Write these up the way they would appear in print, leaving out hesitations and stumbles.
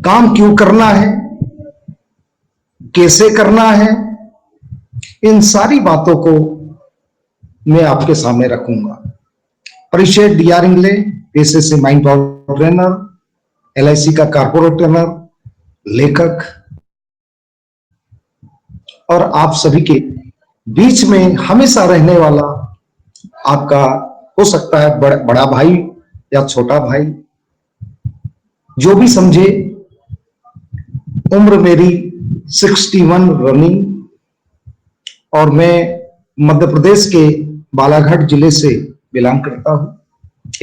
काम क्यों करना है, कैसे करना है, इन सारी बातों को मैं आपके सामने रखूंगा। परिचय डी.आर. इंगले, पेशे से माइंड पावर ट्रेनर, एलआईसी का कारपोरेट ट्रेनर, लेखक, और आप सभी के बीच में हमेशा रहने वाला आपका हो सकता है बड़ा भाई या छोटा भाई, जो भी समझे। उम्र मेरी 61 रनिंग, और मैं मध्य प्रदेश के बालाघाट जिले से बिलोंग करता हूं।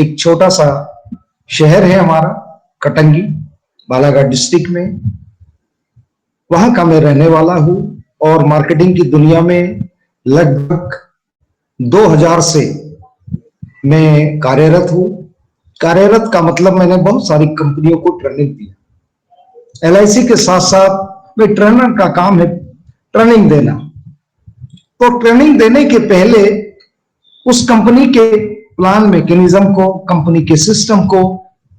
एक छोटा सा शहर है हमारा कटंगी, बालाघाट डिस्ट्रिक्ट में, वहां का मैं रहने वाला हूं। और मार्केटिंग की दुनिया में लगभग 2000 से मैं कार्यरत हूं। कार्यरत का मतलब मैंने बहुत सारी कंपनियों को ट्रेनिंग दिया। एलआईसी के साथ साथ में ट्रेनर का काम है ट्रेनिंग देना। तो ट्रेनिंग देने के पहले उस कंपनी के प्लान मैकेनिज्म को, कंपनी के सिस्टम को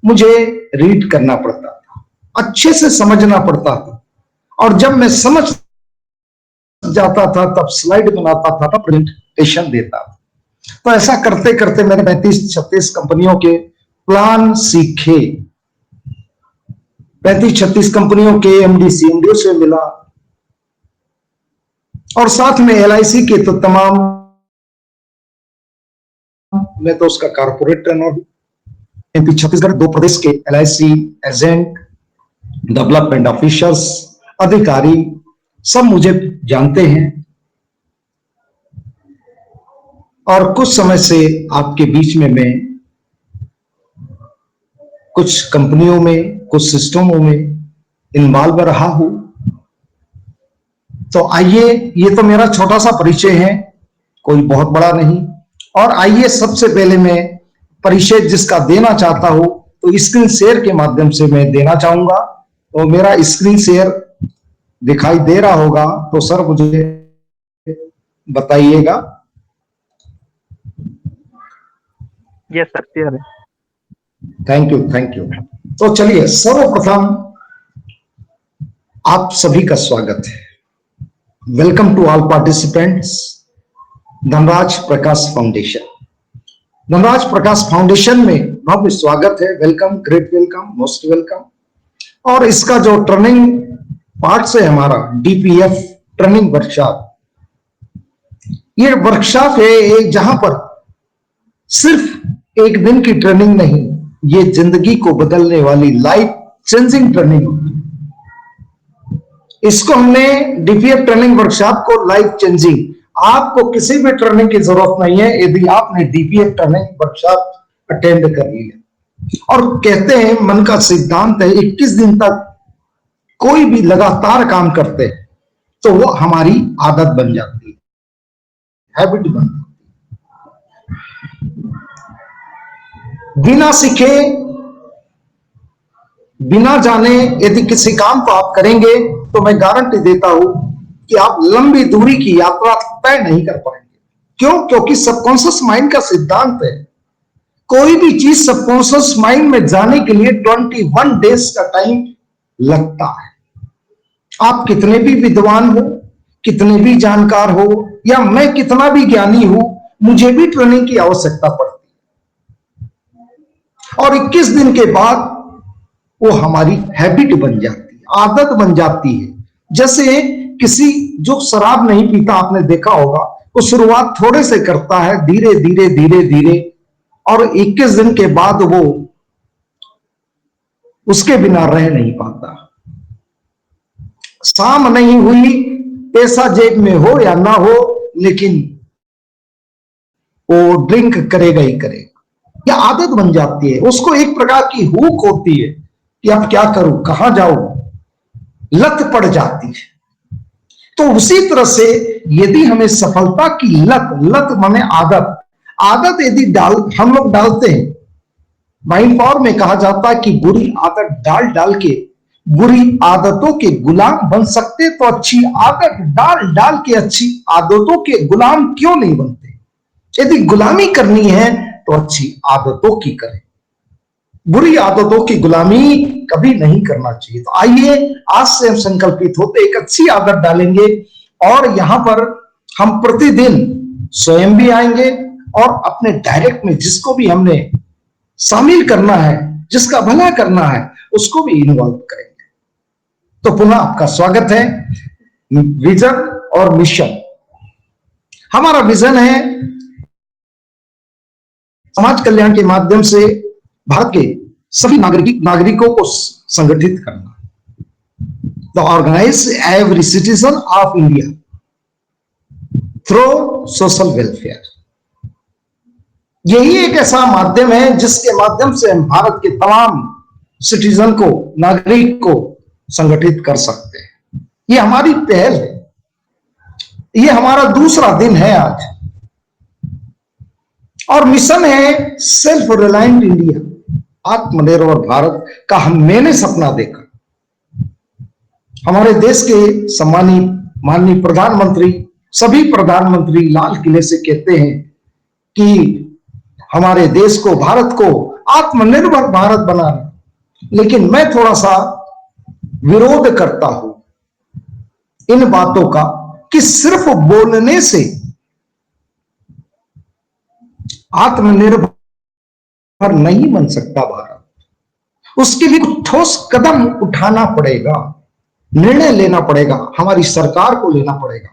मुझे रीड करना पड़ता था, अच्छे से समझना पड़ता था। और जब मैं समझ जाता था तब स्लाइड बनाता था, तब प्रेजेंटेशन देता था। तो ऐसा करते करते मैंने 35-36 कंपनियों के प्लान सीखे। 35-36 कंपनियों के एमडी सीएमडी से मिला, और साथ में एलआईसी के तो तमाम, मैं तो उसका कारपोरेट ट्रेनर हूं। एमपी छत्तीसगढ़ 2 प्रदेश के एलआईसी एजेंट, डेवलपमेंट ऑफिसर्स, अधिकारी सब मुझे जानते हैं। और कुछ समय से आपके बीच में मैं कुछ कंपनियों में, कुछ सिस्टमों में इन्वॉल्व रहा हूं। तो आइए, ये तो मेरा छोटा सा परिचय है, कोई बहुत बड़ा नहीं। और आइए सबसे पहले मैं परिचय जिसका देना चाहता हूं तो स्क्रीन शेयर के माध्यम से मैं देना चाहूंगा। तो मेरा स्क्रीन शेयर दिखाई दे रहा होगा तो सर मुझे बताइएगा। यस सर, क्लियर है। Thank you, thank you. तो चलिए, सर्वप्रथम आप सभी का स्वागत है। Welcome to all participants, Dhanraj Prakash Foundation. Dhanraj Prakash Foundation में भव्य स्वागत है। Welcome, great welcome, most welcome. और इसका जो ट्रेनिंग पार्ट से हमारा डीपीएफ ट्रेनिंग वर्कशॉप, ये वर्कशॉप है एक जहां पर सिर्फ एक दिन की ट्रेनिंग नहीं, ये जिंदगी को बदलने वाली लाइफ चेंजिंग ट्रेनिंग होती है। इसको हमने डीपीएफ ट्रेनिंग वर्कशॉप को लाइफ चेंजिंग, आपको किसी भी ट्रेनिंग की जरूरत नहीं है यदि आपने डीपीएफ ट्रेनिंग वर्कशॉप अटेंड कर लिया। और कहते हैं मन का सिद्धांत है, 21 दिन तक कोई भी लगातार काम करते हैं तो वो हमारी आदत बन जाती है, हैबिट बन जाती है। बिना सीखे, बिना जाने यदि किसी काम को आप करेंगे तो मैं गारंटी देता हूं कि आप लंबी दूरी की यात्रा तय नहीं कर पाएंगे। क्यों? क्योंकि सबकॉन्शियस माइंड का सिद्धांत है, कोई भी चीज सबकॉन्शियस माइंड में जाने के लिए 21 डेज का टाइम लगता है। आप कितने भी विद्वान हो, कितने भी जानकार हो, या मैं कितना भी ज्ञानी हूं, मुझे भी ट्रेनिंग की आवश्यकता पड़ती है। और 21 दिन के बाद वो हमारी हैबिट बन जाती है, आदत बन जाती है। जैसे किसी जो शराब नहीं पीता, आपने देखा होगा, वो शुरुआत थोड़े से करता है, धीरे धीरे धीरे धीरे, और 21 दिन के बाद वो उसके बिना रह नहीं पाता। शाम नहीं हुई, पैसा जेब में हो या ना हो, लेकिन वो ड्रिंक करेगा ही करेगा। यह आदत बन जाती है, उसको एक प्रकार की हुक होती है कि अब क्या करूं, कहां जाऊं, लत पड़ जाती है। तो उसी तरह से यदि हमें सफलता की लत माने आदत यदि हम लोग डालते हैं, माइंड पावर में कहा जाता है कि बुरी आदत डाल डाल के बुरी आदतों के गुलाम बन सकते, तो अच्छी आदत डाल डाल के अच्छी आदतों के गुलाम क्यों नहीं बनते। यदि गुलामी करनी है तो अच्छी आदतों की करें। बुरी आदतों की गुलामी कभी नहीं करना चाहिए। तो आइए आज से हम संकल्पित होते एक अच्छी आदत डालेंगे और यहां पर हम प्रतिदिन स्वयं भी आएंगे और अपने डायरेक्ट में जिसको भी हमने शामिल करना है, जिसका भला करना है, उसको भी इन्वॉल्व करेंगे। तो पुनः आपका स्वागत है। विजन और मिशन, हमारा विजन है समाज कल्याण के माध्यम से भारत के सभी नागरिकों को संगठित करना, the organise every citizen of India through social welfare. यही एक ऐसा माध्यम है जिसके माध्यम से हम भारत के तमाम सिटीजन को, नागरिक को संगठित कर सकते हैं। ये हमारी पहल है, ये हमारा दूसरा दिन है आज। और मिशन है सेल्फ रिलायंट इंडिया, आत्मनिर्भर भारत का मैंने सपना देखा। हमारे देश के सम्मानित माननीय प्रधानमंत्री, सभी प्रधानमंत्री लाल किले से कहते हैं कि हमारे देश को, भारत को आत्मनिर्भर भारत बनाना, लेकिन मैं थोड़ा सा विरोध करता हूं इन बातों का कि सिर्फ बोलने से आत्मनिर्भर नहीं बन सकता भारत। उसके लिए कुछ ठोस कदम उठाना पड़ेगा, निर्णय लेना पड़ेगा, हमारी सरकार को लेना पड़ेगा।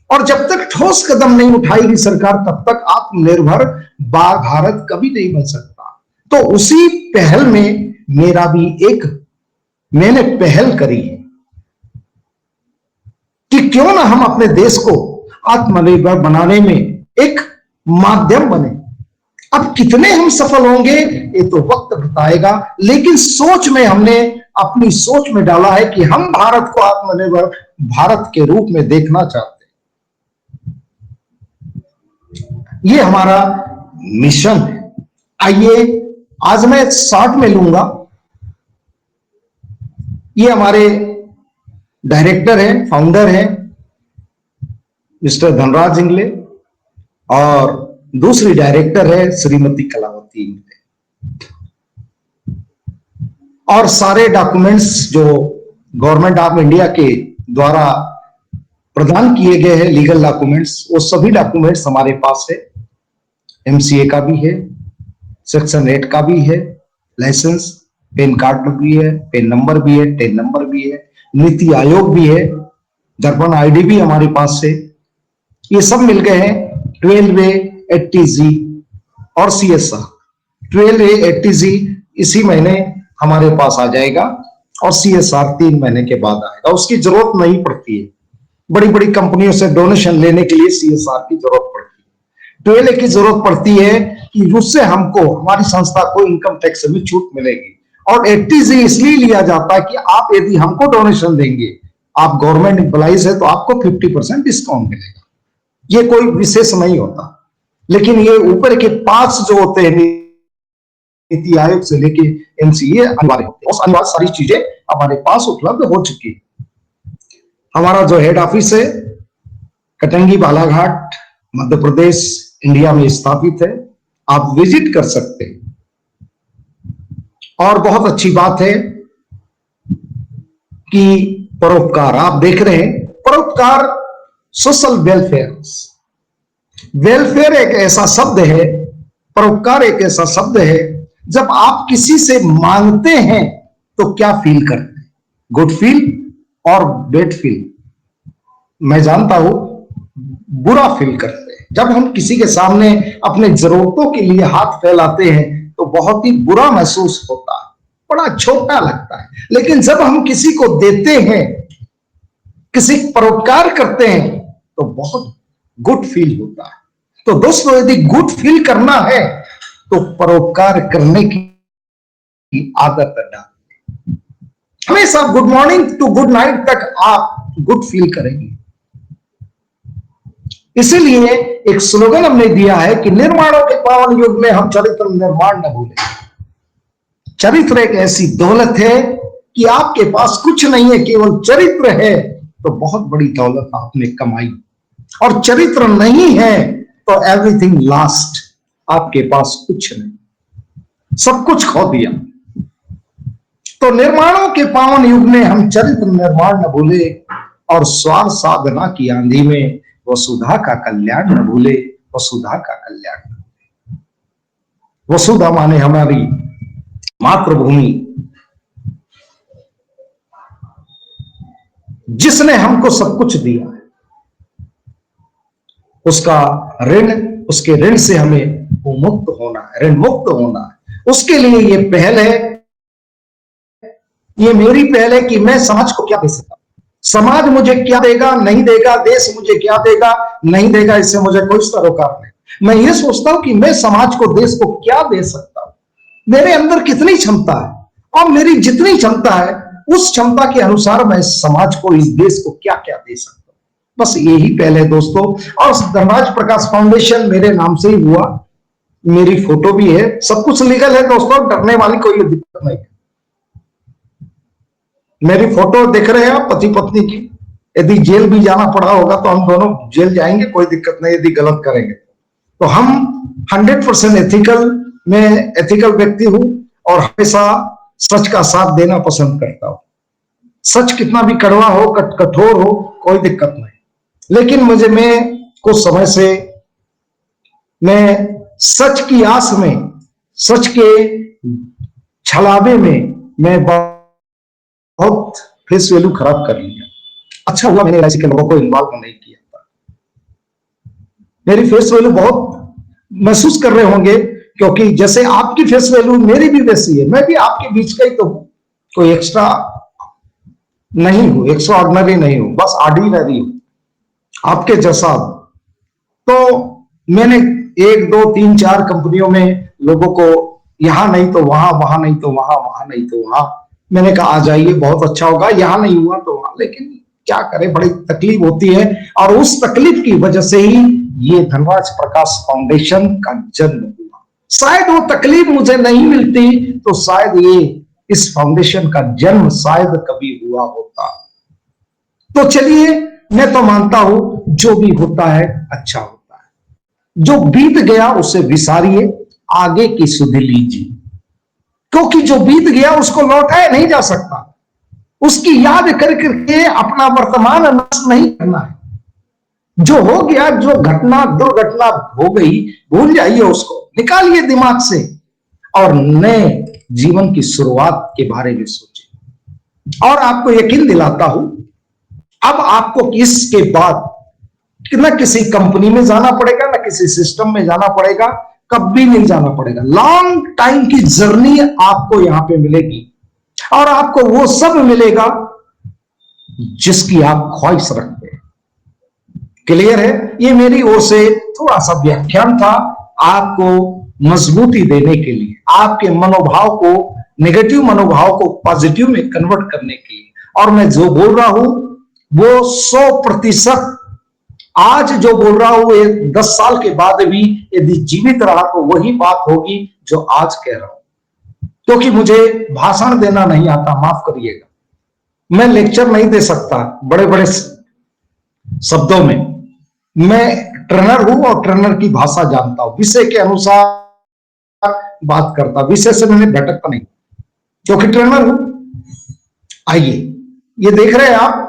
और जब तक ठोस कदम नहीं उठाएगी सरकार, तब तक आत्मनिर्भर भारत कभी नहीं बन सकता। तो उसी पहल में मेरा भी मैंने पहल करी है कि क्यों ना हम अपने देश को आत्मनिर्भर बनाने में एक माध्यम बने। अब कितने हम सफल होंगे ये तो वक्त बताएगा, लेकिन सोच में हमने अपनी सोच में डाला है कि हम भारत को आत्मनिर्भर भारत के रूप में देखना चाहते हैं। ये हमारा मिशन है। आइए आज मैं शॉर्ट में लूंगा। ये हमारे डायरेक्टर हैं, फाउंडर हैं मिस्टर धनराज इंगले, और दूसरी डायरेक्टर है श्रीमती कलावती इंगले। और सारे डॉक्यूमेंट्स जो गवर्नमेंट ऑफ इंडिया के द्वारा प्रदान किए गए हैं, लीगल डॉक्यूमेंट्स, वो सभी डॉक्यूमेंट्स हमारे पास है। एमसीए का भी है, सेक्शन 8 का भी है, लाइसेंस, पैन कार्ड भी है, पैन नंबर भी है, टेन नंबर भी है, नीति आयोग भी है, दर्पण आईडी भी हमारे पास है। ये सब मिल गए हैं। 12A 80G और CSR। 12A 80G इसी महीने हमारे पास आ जाएगा और CSR 3 महीने के बाद आएगा। उसकी जरूरत नहीं पड़ती है, बड़ी बड़ी कंपनियों से डोनेशन लेने के लिए CSR की जरूरत पड़ती है। 12A की जरूरत पड़ती है कि उससे हमको, हमारी संस्था को इनकम टैक्स में छूट मिलेगी। और 80G इसलिए लिया जाता है कि आप यदि हमको डोनेशन देंगे, आप गवर्नमेंट एम्प्लॉइज है, तो आपको 50% डिस्काउंट मिलेगा। ये कोई विशेष नहीं होता, लेकिन ये ऊपर के 5 जो होते हैं, नीति आयोग से लेके एमसीए, अनिवार्य होते हैं। उस अनिवार्य सारी चीजें हमारे पास उपलब्ध हो चुकी है। हमारा जो हेड ऑफिस है कटंगी बालाघाट मध्य प्रदेश इंडिया में स्थापित है, आप विजिट कर सकते हैं। और बहुत अच्छी बात है कि परोपकार, आप देख रहे हैं परोपकार, सोशल वेलफेयर। वेलफेयर एक ऐसा शब्द है, परोपकार एक ऐसा शब्द है, जब आप किसी से मांगते हैं तो क्या फील करते हैं, गुड फील और बैड फील। मैं जानता हूं बुरा फील करते हैं। जब हम किसी के सामने अपने जरूरतों के लिए हाथ फैलाते हैं तो बहुत ही बुरा महसूस होता है, बड़ा छोटा लगता है। लेकिन जब हम किसी को देते हैं, किसी परोपकार करते हैं, तो बहुत गुड फील होता है। तो दोस्तों, यदि गुड फील करना है तो परोपकार करने की आदत डालें। हमेशा good morning to good night तक आप गुड फील करेंगे। इसीलिए एक स्लोगन हमने दिया है कि निर्माणों के पावन युग में हम चरित्र निर्माण न भूलें। चरित्र एक ऐसी दौलत है कि आपके पास कुछ नहीं है, केवल चरित्र है तो बहुत बड़ी दौलत आपने कमाई। और चरित्र नहीं है तो एवरीथिंग लास्ट, आपके पास कुछ नहीं। सब कुछ खो दिया। तो निर्माणों के पावन युग में हम चरित्र निर्माण न भूले, और स्वार्थ साधना की आंधी में वसुधा का कल्याण न भूले, वसुधा का कल्याण। वसुधा माने हमारी मातृभूमि, जिसने हमको सब कुछ दिया है, उसका ऋण, उसके ऋण से हमें मुक्त होना है, ऋण मुक्त होना है। उसके लिए ये पहल है, ये मेरी पहल है कि मैं समाज को क्या दे सकता हूं, समाज मुझे क्या देगा नहीं देगा, देश मुझे क्या देगा नहीं देगा, इससे मुझे कोई सरोकार नहीं। मैं ये सोचता हूं कि मैं समाज को, देश को क्या दे सकता हूं, मेरे अंदर कितनी क्षमता है, और मेरी जितनी क्षमता है उस क्षमता के अनुसार मैं समाज को, इस देश को क्या क्या दे सकता हूं। बस यही पहले दोस्तों। और धनराज प्रकाश फाउंडेशन मेरे नाम से ही हुआ, मेरी फोटो भी है, सब कुछ लीगल है दोस्तों, डरने वाली कोई दिक्कत नहीं। मेरी फोटो देख रहे हैं आप, पति पत्नी की। यदि जेल भी जाना पड़ा होगा तो हम दोनों जेल जाएंगे, कोई दिक्कत नहीं, यदि गलत करेंगे तो। हम 100% एथिकल, मैं एथिकल व्यक्ति हूं और हमेशा सच का साथ देना पसंद करता हूं। सच कितना भी कड़वा हो, कठोर हो, कोई दिक्कत नहीं, लेकिन मैं कुछ समय से मैं सच की आस में, सच के छलावे में मैं बहुत फेस वैल्यू खराब कर लिया। अच्छा हुआ मैंने ऐसे के लोगों को इन्वॉल्व नहीं किया था। मेरी फेस वैल्यू बहुत महसूस कर रहे होंगे, क्योंकि जैसे आपकी फेस वैल्यू मेरी भी वैसी है, मैं भी आपके बीच का ही तो हूं, कोई एक्स्ट्रा नहीं हूं, एक्स्ट्रा ऑर्डिनरी नहीं हूं, बस ऑर्डिनरी हूं, आपके जैसा। तो मैंने 1 2 3 4 कंपनियों में लोगों को यहां नहीं तो वहां, वहां नहीं तो वहां, वहां नहीं तो वहां, मैंने कहा आ जाइए बहुत अच्छा होगा, यहां नहीं हुआ तो वहां। लेकिन क्या करें, बड़ी तकलीफ होती है, और उस तकलीफ की वजह से ही ये धनराज प्रकाश फाउंडेशन का जन्म हुआ। शायद वो तकलीफ मुझे नहीं मिलती तो शायद ये इस फाउंडेशन का जन्म शायद कभी हुआ होता। तो चलिए, मैं तो मानता हूं जो भी होता है अच्छा होता है, जो बीत गया उसे विसारिए, आगे की सुध लीजिए, क्योंकि जो बीत गया उसको लौटाया नहीं जा सकता। उसकी याद करके अपना वर्तमान नष्ट नहीं करना है। जो हो गया, जो घटना दुर्घटना हो गई, भूल जाइए उसको, निकालिए दिमाग से, और नए जीवन की शुरुआत के बारे में सोचिए। और आपको यकीन दिलाता हूं, अब आपको इसके बाद न किसी कंपनी में जाना पड़ेगा, न किसी सिस्टम में जाना पड़ेगा, कभी नहीं जाना पड़ेगा। लॉन्ग टाइम की जर्नी आपको यहां पे मिलेगी, और आपको वो सब मिलेगा जिसकी आप ख्वाहिश रखते हैं। क्लियर है? ये मेरी ओर से थोड़ा सा व्याख्यान था, आपको मजबूती देने के लिए, आपके मनोभाव को, नेगेटिव मनोभाव को पॉजिटिव में कन्वर्ट करने के लिए। और मैं जो बोल रहा हूं वो 100% आज जो बोल रहा हूं, 10 साल के बाद भी यदि जीवित रहा तो वही बात होगी जो आज कह रहा हूं। क्योंकि मुझे भाषण देना नहीं आता, माफ करिएगा, मैं लेक्चर नहीं दे सकता बड़े बड़े शब्दों में। मैं ट्रेनर हूं और ट्रेनर की भाषा जानता हूं, विषय के अनुसार बात करता, विषय से मैंने भटकता नहीं, क्योंकि ट्रेनर हूं। आइए, ये देख रहे हैं आप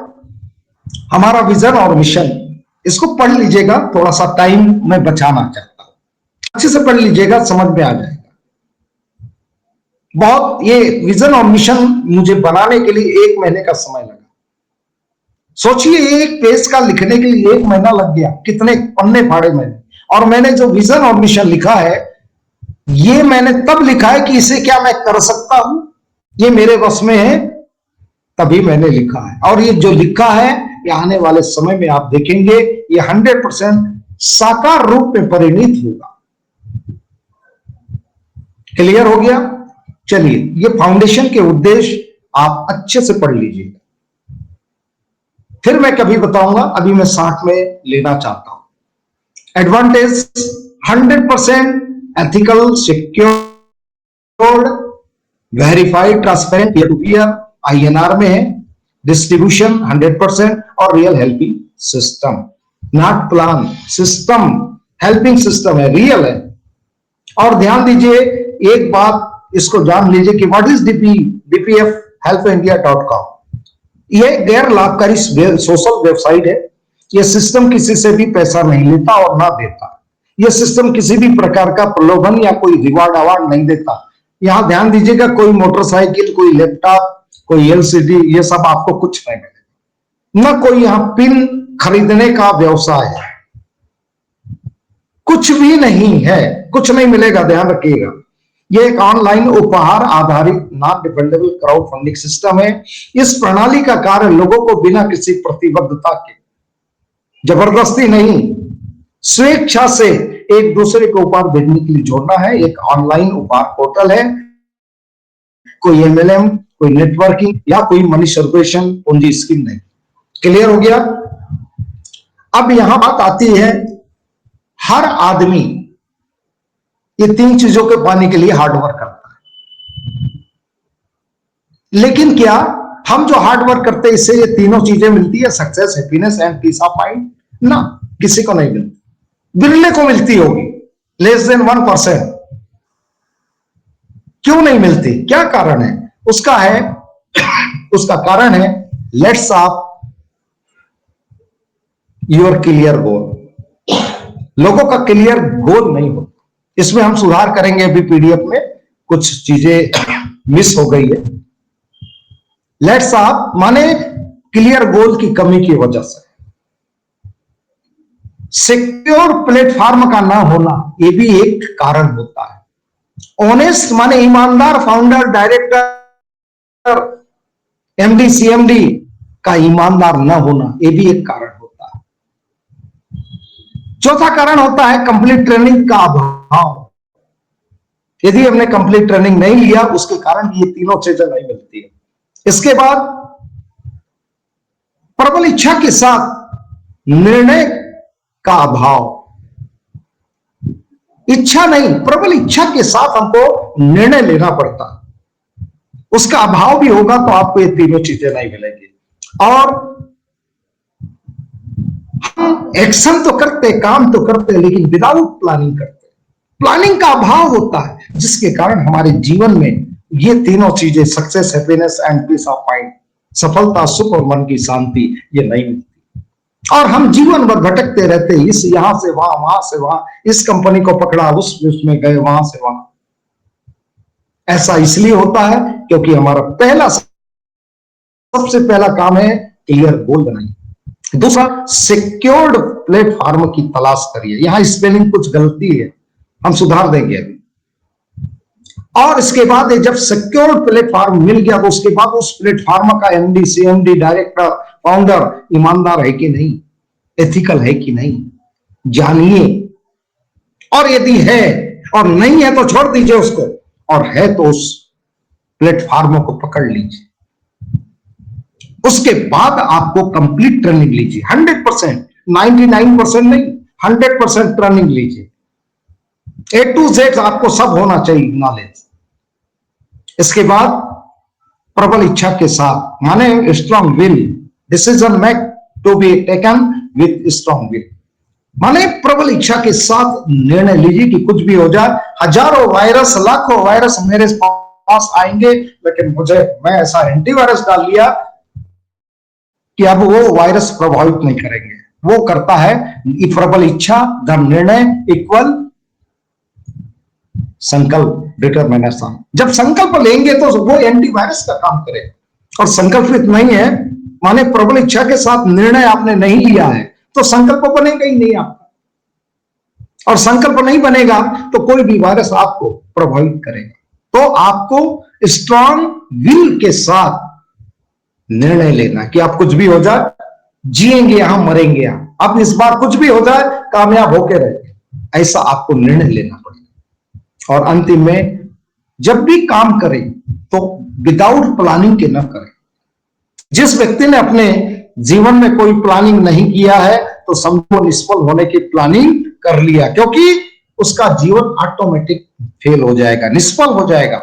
हमारा विजन और मिशन, इसको पढ़ लीजिएगा, थोड़ा सा टाइम मैं बचाना चाहता हूं, अच्छे से पढ़ लीजिएगा, समझ में आ जाएगा। बहुत, ये विजन और मिशन मुझे बनाने के लिए 1 महीने का समय लगा। सोचिए, एक पेज का लिखने के लिए 1 महीना लग गया, कितने पन्ने फाड़े मैंने। और मैंने जो विजन और मिशन लिखा है, ये मैंने तब लिखा है कि इसे क्या मैं कर सकता हूं, ये मेरे बस में है, तभी मैंने लिखा है। और ये जो लिखा है, ये आने वाले समय में आप देखेंगे, ये 100% साकार रूप में परिणित होगा। क्लियर हो गया? चलिए, ये फाउंडेशन के उद्देश्य आप अच्छे से पढ़ लीजिएगा, फिर मैं कभी बताऊंगा, अभी मैं साथ में लेना चाहता हूं। Advantage 100% ethical, secured, verified, transparent, peer to peer, INR में है, डिस्ट्रीब्यूशन 100%, और real helping system, not plan system, helping system है, रियल है। और ध्यान दीजिए एक बात, इसको जान लीजिए कि व्हाट इज bpfhelpindia.com। यह गैर लाभकारी सोशल वेबसाइट है। यह सिस्टम किसी से भी पैसा नहीं लेता और ना देता। यह सिस्टम किसी भी प्रकार का प्रलोभन या कोई रिवार्ड अवार्ड नहीं देता। यहां ध्यान दीजिएगा, कोई मोटरसाइकिल, कोई लैपटॉप, कोई एलसीडी, ये सब आपको कुछ नहीं मिलेगा। ना कोई यहां पिन खरीदने का व्यवसाय है, कुछ भी नहीं है, कुछ नहीं मिलेगा, ध्यान रखिएगा। यह एक ऑनलाइन उपहार आधारित non dependable crowd funding system है। इस प्रणाली का कार्य लोगों को बिना किसी प्रतिबद्धता के, जबरदस्ती नहीं, स्वेच्छा से एक दूसरे को उपहार भेजने के लिए जोड़ना है। एक ऑनलाइन उपहार पोर्टल है, कोई एमएलएम, कोई नेटवर्किंग या कोई मनी सर्कुलेशन पूंजी स्कीम नहीं। क्लियर हो गया? अब यहां बात आती है, हर आदमी ये तीन चीजों के पाने के लिए हार्डवर्क करता है, लेकिन क्या हम जो हार्डवर्क करते हैं इससे ये तीनों चीजें मिलती है, success, happiness and peace of mind? ना, किसी को नहीं मिलती, बिरले को मिलती होगी, लेस देन 1%। क्यों नहीं मिलती, क्या कारण है? उसका कारण है let's of your clear goal. लोगों का क्लियर गोल नहीं होता। इसमें हम सुधार करेंगे, अभी पीडीएफ में कुछ चीजें मिस हो गई है। लेट्स ऑफ माने क्लियर गोल की कमी की वजह से। सिक्योर प्लेटफॉर्म का ना होना, यह भी एक कारण होता है। ऑनेस्ट माने ईमानदार फाउंडर, डायरेक्टर, एमडी, सीएमडी का ईमानदार ना होना, यह भी एक कारण होता है। चौथा कारण होता है कंप्लीट ट्रेनिंग का अभाव। यदि हमने कंप्लीट ट्रेनिंग नहीं लिया, उसके कारण ये तीनों चीजें नहीं मिलती है। इसके बाद प्रबल इच्छा के साथ निर्णय का अभाव। इच्छा नहीं, प्रबल इच्छा के साथ हमको निर्णय लेना पड़ता, उसका अभाव भी होगा तो आपको ये तीनों चीजें नहीं मिलेंगी। और हम एक्शन तो करते, काम तो करते, लेकिन विदाउट प्लानिंग करते। प्लानिंग का अभाव होता है, जिसके कारण हमारे जीवन में ये तीनों चीजें, success, happiness and peace of mind, सफलता, सुख और मन की शांति, ये नहीं मिलती। और हम जीवन भर भटकते रहते, इस यहां से वहां, वहां से वहां, इस कंपनी को पकड़ा, उसमें गए, वहां से वहां। ऐसा इसलिए होता है क्योंकि हमारा सबसे पहला काम है क्लियर गोल बनाइए। दूसरा, सिक्योर्ड प्लेटफॉर्म की तलाश करिए। यहां स्पेलिंग कुछ गलती है, हम सुधार देंगे अभी। और इसके बाद जब सिक्योर प्लेटफॉर्म मिल गया, तो उसके बाद उस प्लेटफॉर्म का एमडी, सीएमडी, डायरेक्टर, फाउंडर ईमानदार है कि नहीं, एथिकल है कि नहीं, जानिए। और यदि है और नहीं है तो छोड़ दीजिए उसको, और है तो उस प्लेटफॉर्म को पकड़ लीजिए। उसके बाद आपको कंप्लीट ट्रेनिंग लीजिए, 100%, 99% नहीं, 100% ट्रेनिंग लीजिए। A to Z आपको सब होना चाहिए नॉलेज। इसके बाद प्रबल इच्छा के साथ, माने strong will, decision make to be taken with strong will, माने प्रबल इच्छा के साथ निर्णय लीजिए कि कुछ भी हो जाए, हजारों वायरस, लाखों वायरस मेरे पास आएंगे, लेकिन मैं ऐसा एंटीवायरस डाल लिया कि अब वो वायरस प्रभावित नहीं करेंगे। वो करता है प्रबल इच्छा, धर्म, निर्णय इक्वल संकल्प, डिटरमिनेशन। जब संकल्प लेंगे तो वो एंटीवायरस का काम करेगा। और संकल्पित नहीं है, माने प्रबल इच्छा के साथ निर्णय आपने नहीं लिया है, तो संकल्प बनेगा ही नहीं आपका। और संकल्प नहीं बनेगा तो कोई भी वायरस आपको प्रभावित करेगा। तो आपको स्ट्रॉन्ग विल के साथ निर्णय लेना कि आप कुछ भी हो जाए, जिएंगे यहां, मरेंगे यहां, अब इस बार कुछ भी हो जाए कामयाब होके रहेंगे, ऐसा आपको निर्णय लेना पड़ेगा। और अंतिम में, जब भी काम करें तो विदाउट प्लानिंग के न करें। जिस व्यक्ति ने अपने जीवन में कोई प्लानिंग नहीं किया है, तो समझो निष्फल होने की प्लानिंग कर लिया, क्योंकि उसका जीवन ऑटोमेटिक फेल हो जाएगा, निष्फल हो जाएगा।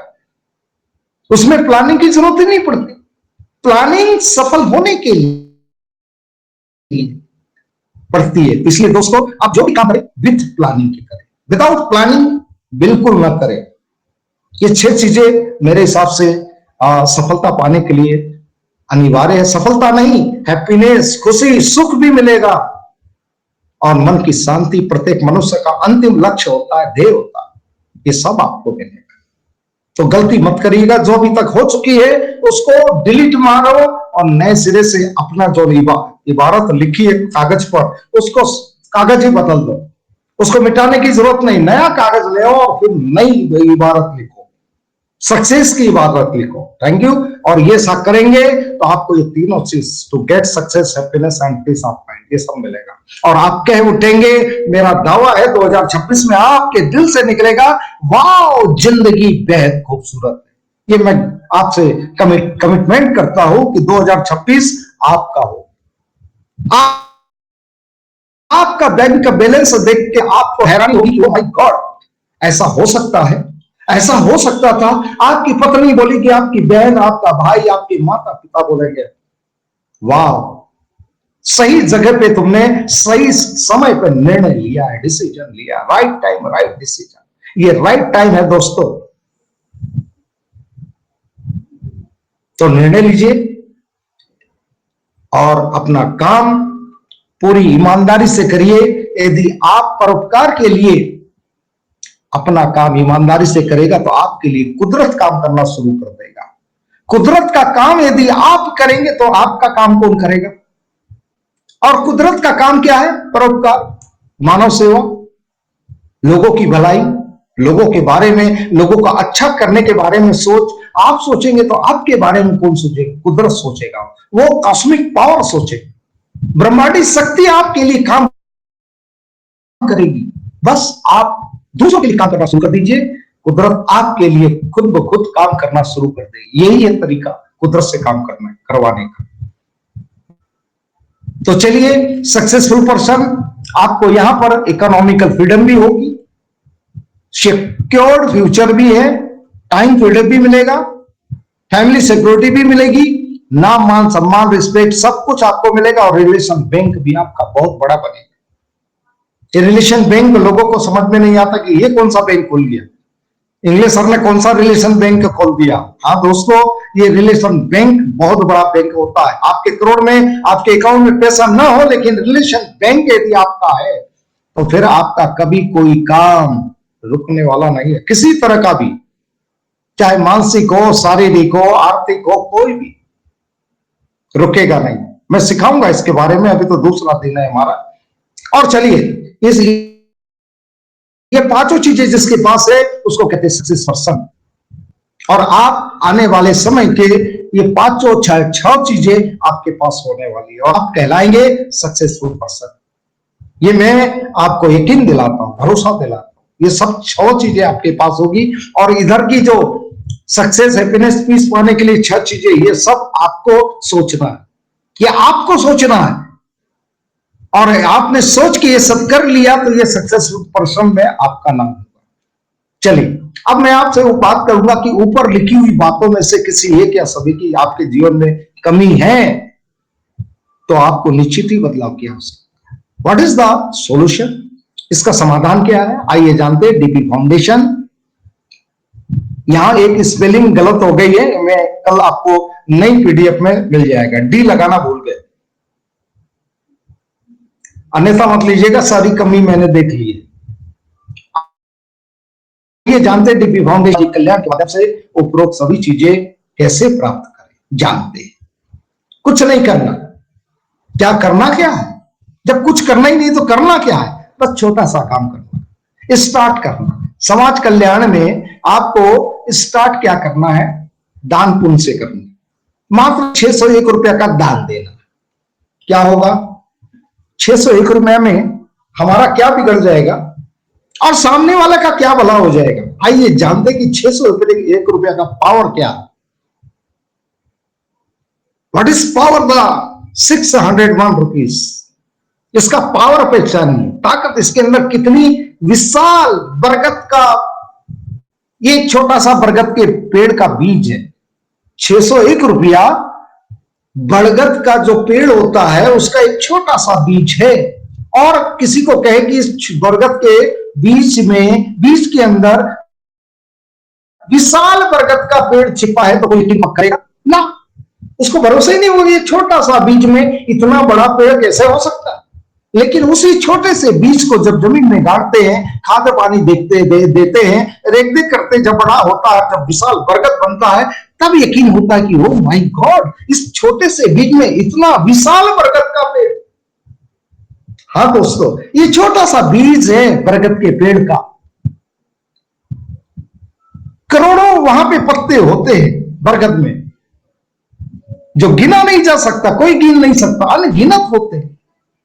उसमें प्लानिंग की जरूरत ही नहीं पड़ती। प्लानिंग सफल होने के लिए पड़ती है। इसलिए दोस्तों, आप जो भी काम करें विथ प्लानिंग की करें, विदाउट प्लानिंग बिल्कुल ना करें। ये 6 चीजें मेरे हिसाब से सफलता पाने के लिए अनिवार्य है। सफलता नहीं, हैप्पीनेस, खुशी, सुख भी मिलेगा और मन की शांति प्रत्येक मनुष्य का अंतिम लक्ष्य होता है, ध्येय होता है। ये सब आपको मिलेगा। तो गलती मत करिएगा, जो अभी तक हो चुकी है उसको डिलीट मारो और नए सिरे से अपना जो इबारत लिखी है कागज पर, उसको कागज ही बदल दो। उसको मिटाने की जरूरत नहीं, नया कागज ले आओ और फिर नई इबारत लिखो, सक्सेस की इबारत लिखो। Thank you. और ये सब करेंगे तो आपको ये तीनों चीज, to get success, happiness and peace of mind, ये सब मिलेगा। और आप कह उठेंगे, मेरा दावा है 2026 में आपके दिल से निकलेगा, वाह जिंदगी बेहद खूबसूरत है। ये मैं आपसे कमिटमेंट करता हूं कि 2026 आपका हो। आपका बैंक का बैलेंस देख के आपको हैरानी होगी, ओ माय गॉड, ऐसा हो सकता है, ऐसा हो सकता था। आपकी पत्नी बोलेगी, आपकी बहन, आपका भाई, आपके माता पिता बोलेंगे, वाह सही जगह पे तुमने सही समय पे निर्णय लिया है, डिसीजन लिया, राइट टाइम राइट डिसीजन। ये राइट टाइम है दोस्तों, तो निर्णय लीजिए और अपना काम पूरी ईमानदारी से करिए। यदि आप परोपकार के लिए अपना काम ईमानदारी से करेगा तो आपके लिए कुदरत काम करना शुरू कर देगा। कुदरत का काम यदि आप करेंगे तो आपका काम कौन करेगा? और कुदरत का काम क्या है? परोपकार, मानव सेवा, लोगों की भलाई, लोगों के बारे में, लोगों का अच्छा करने के बारे में सोच। आप सोचेंगे तो आपके बारे में कौन सोचेगा? कुदरत सोचेगा, वो कॉस्मिक पावर सोचेगा, ब्रह्मांडी शक्ति आपके लिए काम करेगी। बस आप दूसरों के लिए काम करना शुरू कर दीजिए, कुदरत आपके लिए खुद ब खुद काम करना शुरू कर देगी। यही है तरीका कुदरत से काम करना, करवाने का। तो चलिए, सक्सेसफुल पर्सन, आपको यहां पर इकोनॉमिकल फ्रीडम भी होगी, सिक्योर्ड फ्यूचर भी है, टाइम फ्रीडम भी मिलेगा, फैमिली सिक्योरिटी भी मिलेगी, नाम मान सम्मान रिस्पेक्ट सब कुछ आपको मिलेगा। और रिलेशन बैंक भी आपका बहुत बड़ा बनेगा। ये रिलेशन बैंक लोगों को समझ में नहीं आता कि ये कौन सा बैंक खोल दिया, इंग्लिश सर ने कौन सा रिलेशन बैंक खोल दिया। हाँ दोस्तों, ये रिलेशन बैंक बहुत बड़ा बैंक होता है। आपके करोड़ में, आपके अकाउंट में पैसा ना हो, लेकिन रिलेशन बैंक यदि आपका है तो फिर आपका कभी कोई काम रुकने वाला नहीं है, किसी तरह का भी, चाहे मानसिक हो, शारीरिक हो, आर्थिक हो, कोई भी रुकेगा नहीं। मैं सिखाऊंगा इसके बारे में, अभी तो दूसरा दिन है हमारा। और चलिए, ये पांचों चीजें जिसके पास है उसको कहते हैं सक्सेस पर्सन। और आप आने वाले समय के ये पांचों छह चीजें आपके पास होने वाली है और आप कहलाएंगे सक्सेसफुल पर्सन। ये मैं आपको यकीन दिलाता हूं, भरोसा दिलाता हूं, ये सब 6 चीजें आपके पास होगी। और इधर की जो सक्सेस, हैप्पीनेस, पीस पाने के लिए 6 चीजें, ये सब आपको सोचना है, ये आपको सोचना है। और आपने सोच के ये सब कर लिया तो ये सक्सेसफुल पर्सन में आपका नाम होगा। चलिए, अब मैं आपसे वो बात करूंगा कि ऊपर लिखी हुई बातों में से किसी एक या सभी की आपके जीवन में कमी है तो आपको निश्चित ही बदलाव किया हो सकता है। What is the solution? इसका समाधान क्या है? आइए जानते हैं। डीपी फाउंडेशन, यहां एक स्पेलिंग गलत हो गई है, मैं कल आपको नई पीडीएफ में मिल जाएगा, डी लगाना भूल गए, अन्यथा मत लीजिएगा, सारी कमी मैंने देख ली है। ये जानते हैं डीपी फाउंडेशन कल्याण के माध्यम से उपरोक्त सभी चीजें कैसे प्राप्त करें, जानते हैं। कुछ नहीं करना, क्या करना क्या है? जब कुछ करना ही नहीं तो करना क्या है? बस छोटा सा काम करना, स्टार्ट करना। समाज कल्याण में आपको स्टार्ट क्या करना है? दान पुण्य से करना। मात्र 601 रुपया का दान देना। क्या होगा? 601 रुपया में हमारा क्या बिगड़ जाएगा और सामने वाला का क्या भला हो जाएगा? आइए जानते कि 601 रुपया का पावर क्या है। What is power the 601 rupees? इसका पावर पहचानिए, ताकत इसके अंदर कितनी विशाल। बरगद का ये छोटा सा बरगद के पेड़ का बीज है। 601 रुपया बरगद का जो पेड़ होता है उसका एक छोटा सा बीज है। और किसी को कहे कि इस बरगद के बीज में, बीज के अंदर विशाल बरगद का पेड़ छिपा है तो कोई टिमक करेगा ना, उसको भरोसा ही नहीं होगा ये छोटा सा बीज में इतना बड़ा पेड़ कैसे हो सकता है। लेकिन उसी छोटे से बीज को जब जमीन में गाड़ते हैं, खाद पानी देते हैं, रेख देख करते, जब बड़ा होता है, जब विशाल बरगद बनता है, तब यकीन होता है कि ओ माय गॉड, इस छोटे से बीज में इतना विशाल बरगद का पेड़। हाँ दोस्तों, ये छोटा सा बीज है बरगद के पेड़ का, करोड़ों वहां पे पत्ते होते हैं बरगद में, जो गिना नहीं जा सकता, कोई गिन नहीं सकता, अनगिनत होते हैं।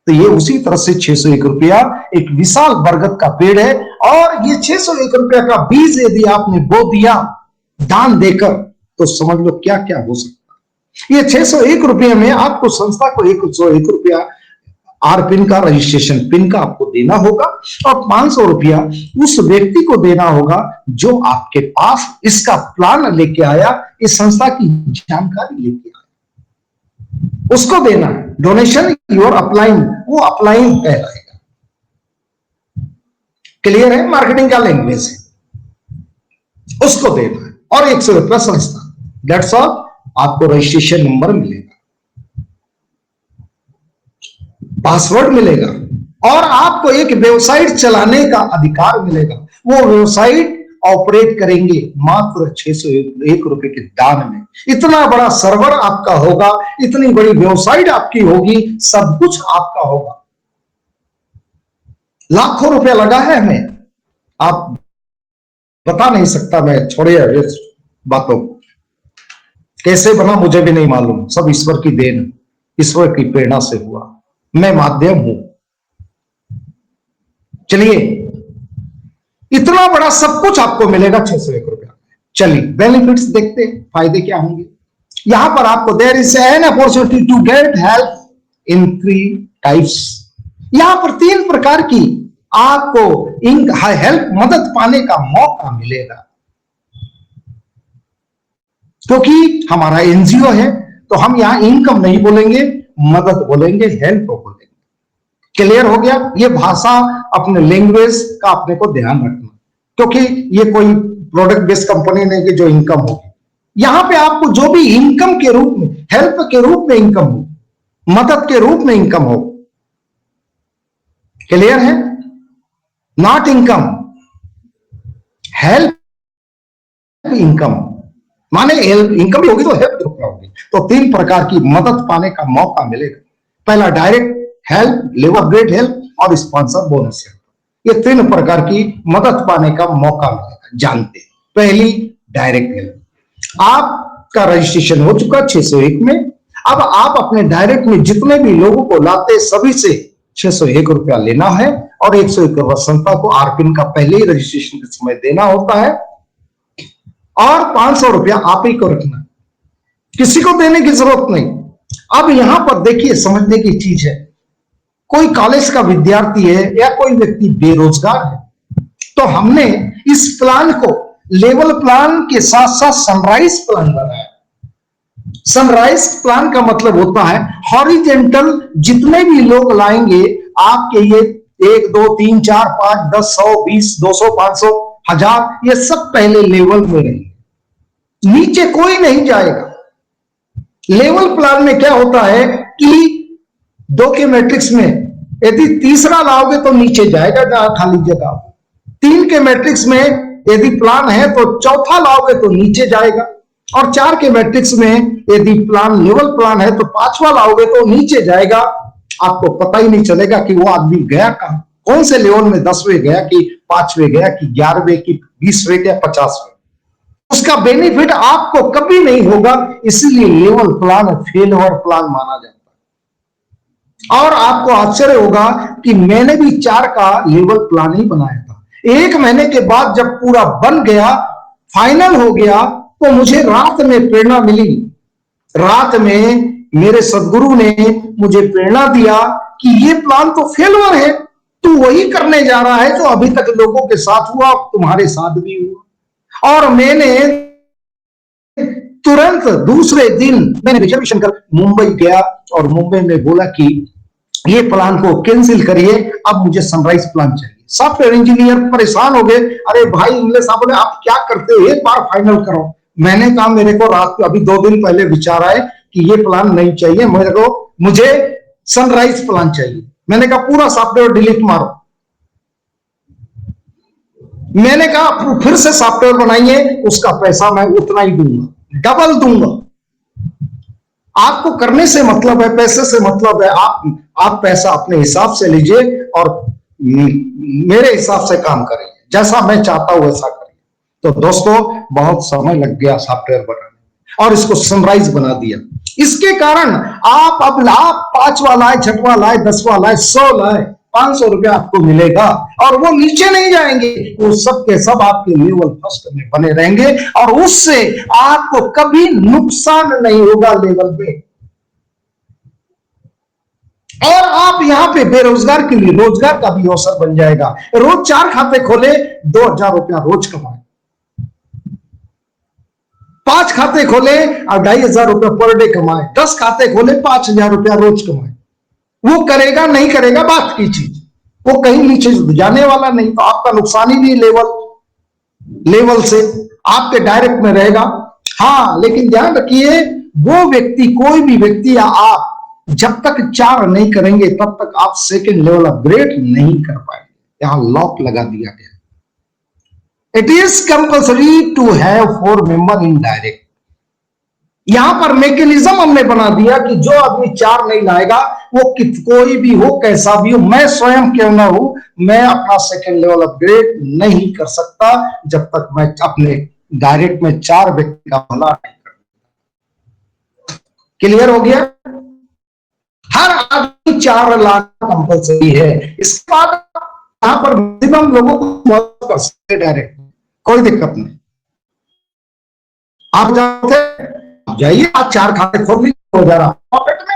तो ये उसी तरह से 601 रुपया एक विशाल बरगद का पेड़ है। और ये 601 रुपया का बीज यदि आपने बो दिया दान देकर, तो समझ लो क्या क्या हो सकता है। ये 601 रुपये में आपको संस्था को 101 रुपया आर पिन का, रजिस्ट्रेशन पिन का आपको देना होगा, और 500 रुपया उस व्यक्ति को देना होगा जो आपके पास इसका प्लान लेके आया, इस संस्था की जानकारी लेके आया, उसको देना है। डोनेशन योर अपलाइन, वो अपलाइन कहलाएगा। क्लियर है? मार्केटिंग का लैंग्वेज है, उसको देना है। और 100 रुपया संस्था, दैट्स ऑल। आपको रजिस्ट्रेशन नंबर मिलेगा, पासवर्ड मिलेगा, और आपको एक वेबसाइट चलाने का अधिकार मिलेगा। वो वेबसाइट ऑपरेट करेंगे मात्र 601 रुपए के दान में। इतना बड़ा सर्वर आपका होगा, इतनी बड़ी वेबसाइट आपकी होगी, सब कुछ आपका होगा। लाखों रुपया लगा है हमें, आप बता नहीं सकता, मैं छोड़िए इस बातों को, कैसे बना मुझे भी नहीं मालूम, सब ईश्वर की देन, ईश्वर की प्रेरणा से हुआ, मैं माध्यम हूं। चलिए, इतना बड़ा सब कुछ आपको मिलेगा 601 रुपया। चलिए बेनिफिट्स देखते हैं, फायदे क्या होंगे। यहां पर आपको there is an opportunity to get help in 3 types. यहां पर 3 प्रकार की आपको हेल्प, मदद पाने का मौका मिलेगा। क्योंकि हमारा एनजीओ है तो हम यहां इनकम नहीं बोलेंगे, मदद बोलेंगे, हेल्प बोलेंगे। क्लियर हो गया? ये भाषा अपने लैंग्वेज का अपने को ध्यान रखना, क्योंकि ये कोई प्रोडक्ट बेस्ड कंपनी नहीं कि जो इनकम होगी। यहां पे आपको जो भी इनकम के रूप में, हेल्प के रूप में इनकम हो, मदद के रूप में इनकम हो। क्लियर है? नॉट इनकम, हेल्प इनकम, माने इनकम भी होगी तो हेल्प होगी। तो 3 प्रकार की मदद पाने का मौका मिलेगा। पहला डायरेक्ट हेल्प, लेवर ग्रेड हेल्प, और स्पॉन्सर बोनस हेल्प। ये 3 प्रकार की मदद पाने का मौका मिलेगा। जानते हैं, पहली डायरेक्ट हेल्प। आपका रजिस्ट्रेशन हो चुका 601 में। अब आप अपने डायरेक्ट में जितने भी लोगों को लाते, सभी से 601 रुपया लेना है, और 101 रुपया संस्था को आरपिन का पहले ही रजिस्ट्रेशन के समय देना होता है, और 500 रुपया आप ही को रखना, किसी को देने की जरूरत नहीं। अब यहां पर देखिए, समझने की चीज है, कोई कॉलेज का विद्यार्थी है या कोई व्यक्ति बेरोजगार है, तो हमने इस प्लान को लेवल प्लान के साथ साथ सनराइज प्लान बनाया। सनराइज प्लान का मतलब होता है हॉरिजेंटल, जितने भी लोग लाएंगे आपके ये 1 2 3 4 5 10 100 20 200 500 1000, ये सब पहले लेवल में रहेंगे, नीचे कोई नहीं जाएगा। लेवल प्लान में क्या होता है कि 2 के मैट्रिक्स में यदि तीसरा लाओगे तो नीचे जाएगा जहां खाली जगह। 3 के मैट्रिक्स में यदि प्लान है तो चौथा लाओगे तो नीचे जाएगा, और 4 के मैट्रिक्स में यदि प्लान लेवल प्लान है तो 5वां लाओगे तो नीचे जाएगा। आपको पता ही नहीं चलेगा कि वो आदमी गया कहां, कौन से लेवल में, 10वें गया कि 5वें गया कि 11वें कि 20वें या 50वें। उसका बेनिफिट आपको कभी नहीं होगा, इसलिए लेवल प्लान फेलवर प्लान माना जाता है। और आपको आश्चर्य होगा कि मैंने भी 4 का लेवल प्लान ही बनाया था। 1 महीने के बाद जब पूरा बन गया, फाइनल हो गया, तो मुझे रात में प्रेरणा मिली। रात में मेरे सदगुरु ने मुझे प्रेरणा दिया कि ये प्लान तो फेलवर है, तू वही करने जा रहा है जो अभी तक लोगों के साथ हुआ, तुम्हारे साथ भी हुआ। और मैंने तुरंत दूसरे दिन मैंने रिजर्वेशन कर मुंबई गया, और मुंबई में बोला कि ये प्लान को कैंसिल करिए, अब मुझे सनराइज प्लान चाहिए। सॉफ्टवेयर इंजीनियर परेशान हो गए, अरे भाई इंग्लिश साहब बोले आप क्या करते हो, एक बार फाइनल करो। मैंने कहा मेरे को रात को अभी 2 दिन पहले विचार आए कि ये प्लान नहीं चाहिए मुझे सनराइज प्लान चाहिए। मैंने कहा पूरा सॉफ्टवेयर डिलीट मारो। मैंने कहा फिर से सॉफ्टवेयर बनाइए, उसका पैसा मैं उतना ही दूंगा, डबल दूंगा। आपको करने से मतलब है, पैसे से मतलब है। आप पैसा अपने हिसाब से लीजिए और मेरे हिसाब से काम करें, जैसा मैं चाहता हूं वैसा करें। तो दोस्तों बहुत समय लग गया सॉफ्टवेयर बनाने और इसको सनराइज बना दिया। इसके कारण आप 5वां लाए, 6वां लाए, 10वां लाए, 100 लाए, 500 रुपया आपको मिलेगा और वो नीचे नहीं जाएंगे, वो सब के सब आपके लेवल फर्स्ट में बने रहेंगे और उससे आपको कभी नुकसान नहीं होगा लेवल पे। और आप यहां पे बेरोजगार के लिए रोजगार का भी अवसर बन जाएगा। रोज 4 खाते खोले, 2000 रुपया रोज कमाए। 5 खाते खोले और 2500 रुपया पर डे कमाए। 10 खाते खोले, 5000 रुपया रोज कमाए। वो करेगा नहीं करेगा बात की चीज, वो कहीं नीचे जाने वाला नहीं, तो आपका नुकसान ही नहीं लेवल से आपके डायरेक्ट में रहेगा। हाँ, लेकिन ध्यान रखिए वो व्यक्ति, कोई भी व्यक्ति या आप जब तक 4 नहीं करेंगे तब तक आप सेकंड लेवल अपग्रेड नहीं कर पाएंगे। यहां लॉक लगा दिया गया। It is compulsory to have 4 member in direct. यहां पर मैकेनिज्म हमने बना दिया कि जो आदमी 4 नहीं लाएगा, वो कोई भी हो, कैसा भी हो, मैं स्वयं क्यों ना हो, मैं अपना सेकंड लेवल अपग्रेड नहीं कर सकता जब तक मैं अपने डायरेक्ट में 4 व्यक्ति का भला नहीं कर। क्लियर हो गया? हर आदमी 4 लाख कंपल्सरी है। इसके बाद यहां पर मैक्सिमम लोगों को कर सकते डायरेक्ट, कोई दिक्कत नहीं। आप जाइए, आप 4 खाते खोल लीजिए, हो जा रहा पॉकेट में।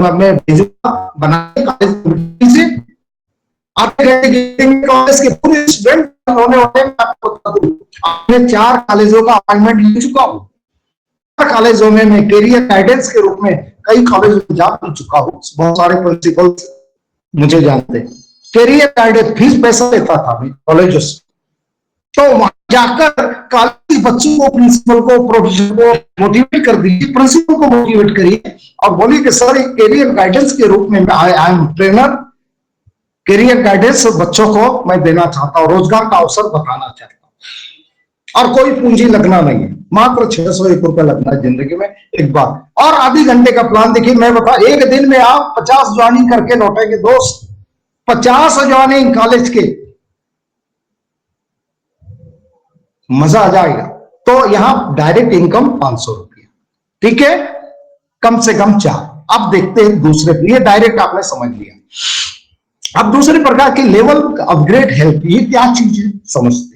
मैं भेजूंगा बनाए कॉलेज के पूरे स्टूडेंट होने वाले। आपको बता दूं, आपने 4 कॉलेजों का अपॉइंटमेंट ले चुका हूं। कॉलेजों में मैं कैरियर गाइडेंस के रूप में कई कॉलेजों में जा चुका हूं। बहुत सारे प्रिंसिपल मुझे जानते हैं। कैरियर गाइडेंस फीस पैसा लेता था मैं कॉलेजों से, तो वहां जाकर कॉलेज बच्चों को, प्रिंसिपल को, प्रोफेसर को मोटिवेट कर दीजिए, प्रिंसिपल को मोटिवेट करिए और बोलिए कि सर एक कैरियर गाइडेंस के रूप में I am trainer, career guidance बच्चों को मैं देना चाहता हूं, रोजगार का अवसर बताना चाहता हूं। और कोई पूंजी लगना नहीं है, मात्र 601 रुपया लगना है जिंदगी में एक बार। और आधे घंटे का प्लान देखिए, मैं बता, एक दिन में आप 50 ज्वाइनिंग करके लौटेंगे दोस्त, 50 ज्वाइनिंग कॉलेज के, मजा आ जाएगा। तो यहां डायरेक्ट इनकम 500 रुपया, ठीक है, कम से कम 4। अब देखते हैं दूसरे, ये डायरेक्ट आपने समझ लिया। अब दूसरे प्रकार के लेवल अपग्रेड हेल्प, ये क्या चीज है समझते।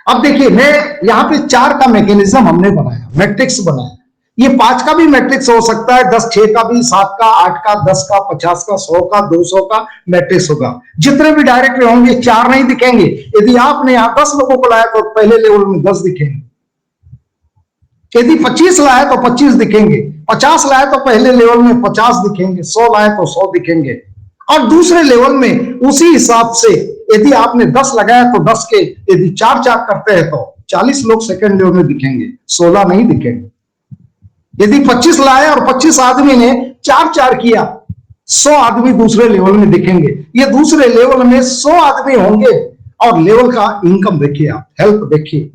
अब देखिए, मैं यहां पे 4 का मैकेनिज्म हमने बनाया, मैट्रिक्स बनाया। ये 5 का भी मैट्रिक्स हो सकता है, 10, 6 का भी, 7 का, 8 का, 10 का, 50 का, 100 का, 200 का मैट्रिक्स होगा। जितने भी डायरेक्ट होंगे 4 नहीं दिखेंगे। यदि आपने यहां 10 लोगों को लाया तो पहले लेवल में 10 दिखेंगे। यदि 25 लाए तो 25 दिखेंगे, 50 लाए तो पहले लेवल में 50 दिखेंगे, 100 लाए तो 100 दिखेंगे। और दूसरे लेवल में उसी हिसाब से यदि आपने 10 लगाया तो 10 के, यदि 4 करते हैं तो 40 लोग सेकंड लेवल में दिखेंगे, 16 नहीं दिखेंगे। यदि 25 लाए और 25 आदमी ने 4 किया, 100 आदमी दूसरे लेवल में दिखेंगे। ये दूसरे लेवल में 100 आदमी होंगे। और लेवल का इनकम देखिए, आप हेल्प देखिए,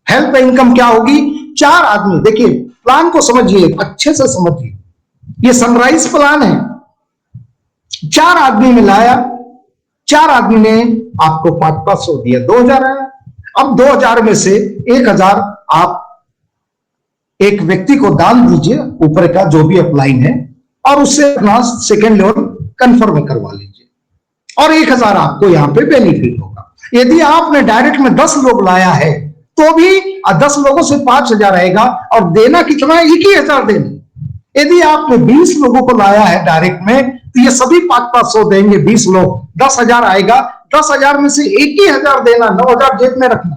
हेल्प इनकम क्या होगी। 4 आदमी, देखिए प्लान को समझिए, अच्छे से समझिए, ये सनराइज प्लान है। 4 आदमी में लाया, 4 आदमी ने आपको 500 दिया, 2000 आया। अब 2000 में से 1000 आप एक व्यक्ति को दान दीजिए, ऊपर का जो भी अपलाइन है, और उससे अपना सेकेंड लेवल कंफर्म करवा लीजिए, और 1000 आपको यहां पे बेनिफिट होगा। यदि आपने डायरेक्ट में 10 लोग लाया है तो भी 10 लोगों से 5000 आएगा, और देना कितना है, 21,000 देना। यदि आपने 20 लोगों को लाया है डायरेक्ट में, तो ये सभी 500 देंगे, 20 लोग, 10,000 आएगा। 10,000 में से 21,000 देना, 9,000 जेब में रखना।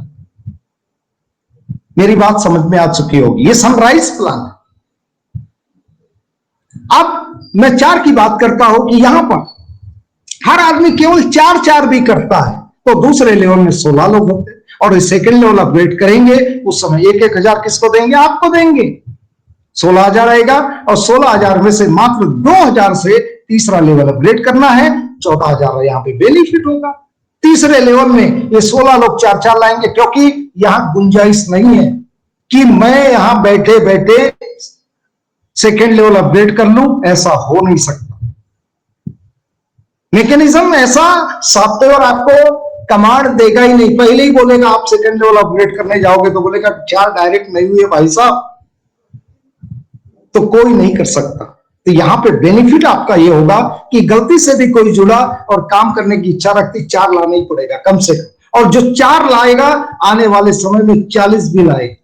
मेरी बात समझ में आ चुकी होगी। ये सनराइज प्लान है। अब मैं 4 की बात करता हूं कि यहां पर हर आदमी केवल 4 भी करता है तो दूसरे लेवल में 16 लोग होते हैं, और सेकंड लेवल अपग्रेड करेंगे उस समय 1,000 किसको देंगे? आपको देंगे। 16,000 आएगा, और 16,000 में से मात्र 2,000 से तीसरा लेवल अपग्रेड करना है। 14,000 यहां पे बेनिफिट होगा। तीसरे लेवल में ये 16 लोग 4 लाएंगे, क्योंकि यहां गुंजाइश नहीं है कि मैं यहां बैठे बैठे सेकेंड लेवल अपग्रेड कर लूं। ऐसा हो नहीं सकता। मैकेनिज्म ऐसा सॉफ्टवेयर आपको कमांड देगा ही नहीं, पहले ही बोलेगा आप सेकेंड लेवल अपग्रेड करने जाओगे तो बोलेगा 4 डायरेक्ट नहीं हुए भाई साहब, तो कोई नहीं कर सकता। तो यहां पे बेनिफिट आपका ये होगा कि गलती से भी कोई जुड़ा और काम करने की इच्छा रखती, 4 लाना ही पड़ेगा कम से कम, और जो 4 लाएगा आने वाले समय में 40 भी लाएगा।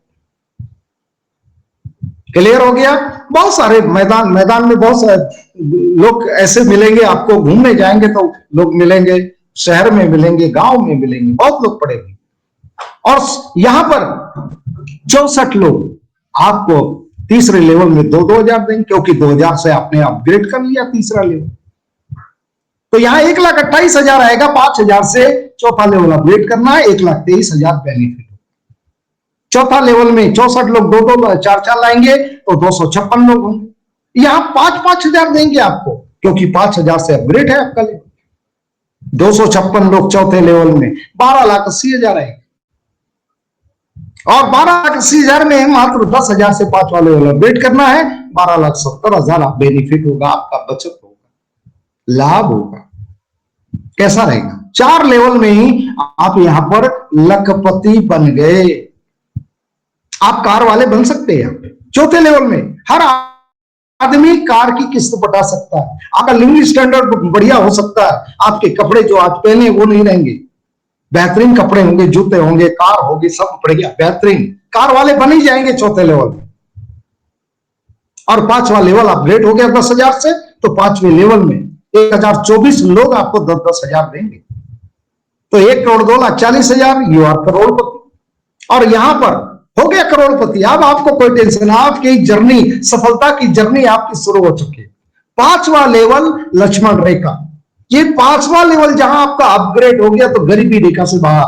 क्लियर हो गया? बहुत सारे मैदान में बहुत सारे लोग ऐसे मिलेंगे, आपको घूमने जाएंगे तो लोग मिलेंगे, शहर में मिलेंगे, गांव में मिलेंगे, बहुत लोग पड़े हुए। और यहां पर 64 लोग आपको तीसरे लेवल में 2,000 देंगे, क्योंकि 2,000 से आपने अपग्रेड कर लिया तीसरा लेवल। तो यहां 1,28,000 आएगा। 5,000 से चौथा लेवल अपग्रेड करना है, 1,23,000 बेनिफिट। चौथा लेवल में 64 लोग 2-2, 4-4 लाएंगे तो 256 लोग होंगे। यहां 5,000 देंगे आपको, क्योंकि 5,000 से अपग्रेड है आपका लेवल। 256 लोग चौथे लेवल में 12,80,000 आएंगे, और 12,80,000 में मात्र 10,000 से 5वां लेवल अपडेट करना है। 12,70,000 आप बेनिफिट होगा, आपका बचत होगा, लाभ होगा। कैसा रहेगा? 4 लेवल में ही आप यहां पर लखपति बन गए। आप कार वाले बन सकते हैं। चौथे लेवल में हर आदमी कार की किस्त बता सकता है। आपका लिविंग स्टैंडर्ड बढ़िया हो सकता है। आपके कपड़े जो आज पहने वो नहीं रहेंगे, बेहतरीन कपड़े होंगे, जूते होंगे, कार होगी, सब बढ़िया बेहतरीन। कार वाले बन ही जाएंगे चौथे लेवल में। और 5वां लेवल अपग्रेड हो गया 10,000 से, तो 5वें लेवल में 1,024 लोग आपको 10,000 देंगे। तो 1,02,40,000 यू आर करोड़पति। और यहां पर हो गया करोड़पति। अब आपको कोई टेंशन, आपकी जर्नी, सफलता की जर्नी आपकी शुरू हो चुकी है। 5वां लेवल लक्ष्मण रेखा, ये 5वां लेवल जहां आपका अपग्रेड हो गया तो गरीबी रेखा से बाहर,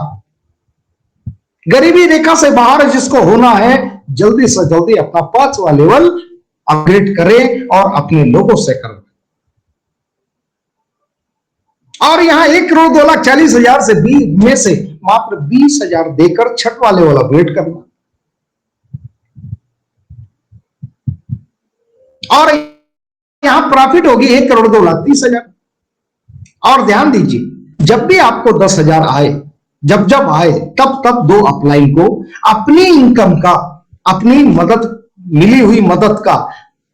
गरीबी रेखा से बाहर जिसको होना है, जल्दी से जल्दी अपना 5वां लेवल अपग्रेड करें और अपने लोगों से करें। और यहां 1,02,40,000 से में से मात्र 20,000 देकर 6वां लेवल अपग्रेड करना। और यहां प्रॉफिट होगी 1,02,30,000। और ध्यान दीजिए, जब भी आपको 10,000 आए, जब आए, तब दो अपलाइन को अपनी इनकम का, अपनी मदद, मिली हुई मदद का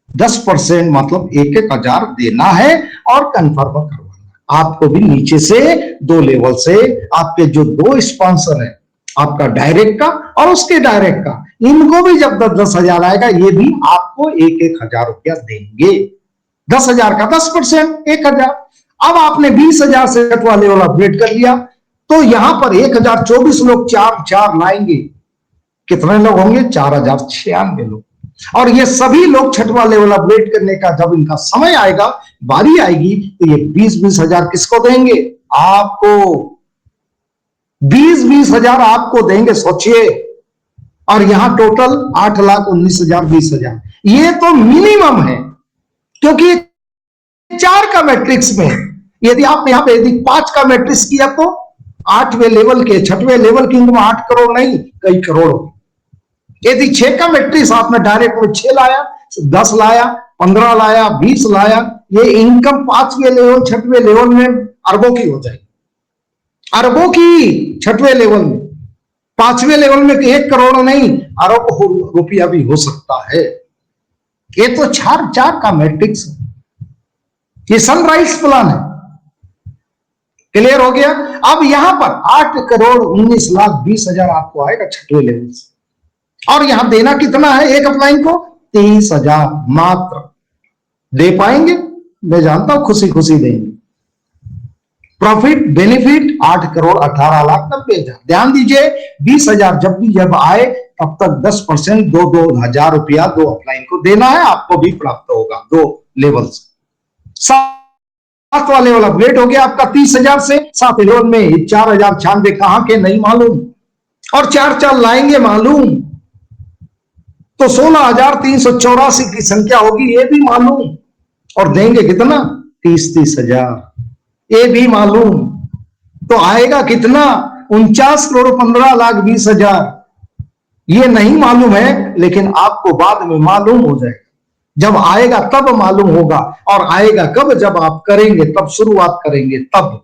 10% मतलब 1,000 देना है और कंफर्म करवाना। आपको भी नीचे से 2 लेवल से आपके जो 2 स्पॉन्सर है, आपका डायरेक्ट का और उसके डायरेक्ट का, इनको भी जब 10,000 आएगा, ये भी आपको 1,000 रुपया देंगे। 10,000 का 10% 1,000। अब आपने 20,000 से 6वां लेवल अपग्रेड कर लिया, तो यहां पर 1,024 लोग 4 लाएंगे। कितने लोग होंगे? 4,096 लोग। और ये सभी लोग 6वां लेवल अपग्रेड करने का जब इनका समय आएगा, बारी आएगी, तो ये 20,000 किसको देंगे? आपको 20,000 आपको देंगे। सोचिए। और यहां टोटल 8,19,000 20,000, ये तो मिनिमम है, क्योंकि 4 का मैट्रिक्स में, यदि आप यहां पे यदि 5 का मैट्रिक्स किया तो 8वें लेवल के 6वें लेवल की इनकम 8 करोड़ नहीं, कई करोड़ होगी। यदि 6 का मैट्रिक्स आपने डायरेक्ट में 6 लाया, 10 लाया, 15 लाया, 20 लाया, ये इनकम 5वें लेवल 6वें लेवल में अरबों की हो जाएगी। अरबों की 6वें लेवल में। 5वें लेवल में 1 करोड़ नहीं, अरब रुपया भी हो सकता है। ये तो 4 का मैट्रिक्स है। ये सनराइज प्लान है। क्लियर हो गया? अब यहां पर 8,19,20,000 आपको आएगा 6वें लेवल से। और यहां देना कितना है एक अपलाइन को? 30,000 मात्र। दे पाएंगे? मैं जानता हूं खुशी खुशी देंगे। Profit benefit 8,18,90,000। ध्यान दीजिए, 20,000 जब आए तब तक 10% 2,000 रुपया 2 अपलाइन को देना है, आपको भी प्राप्त होगा 2 लेवल से। 7वां लेवल अपग्रेड हो गया आपका 30,000 से। 7 लेवल में 4,096 कहां के नहीं मालूम, और 4 लाएंगे मालूम, तो 16,384 की संख्या होगी ये भी मालूम, और देंगे कितना 30,000 ये भी मालूम, तो आएगा कितना 49,15,20,000 ये नहीं मालूम है, लेकिन आपको बाद में मालूम हो जाएगा। जब आएगा तब मालूम होगा, और आएगा कब, जब आप करेंगे, तब शुरुआत करेंगे तब।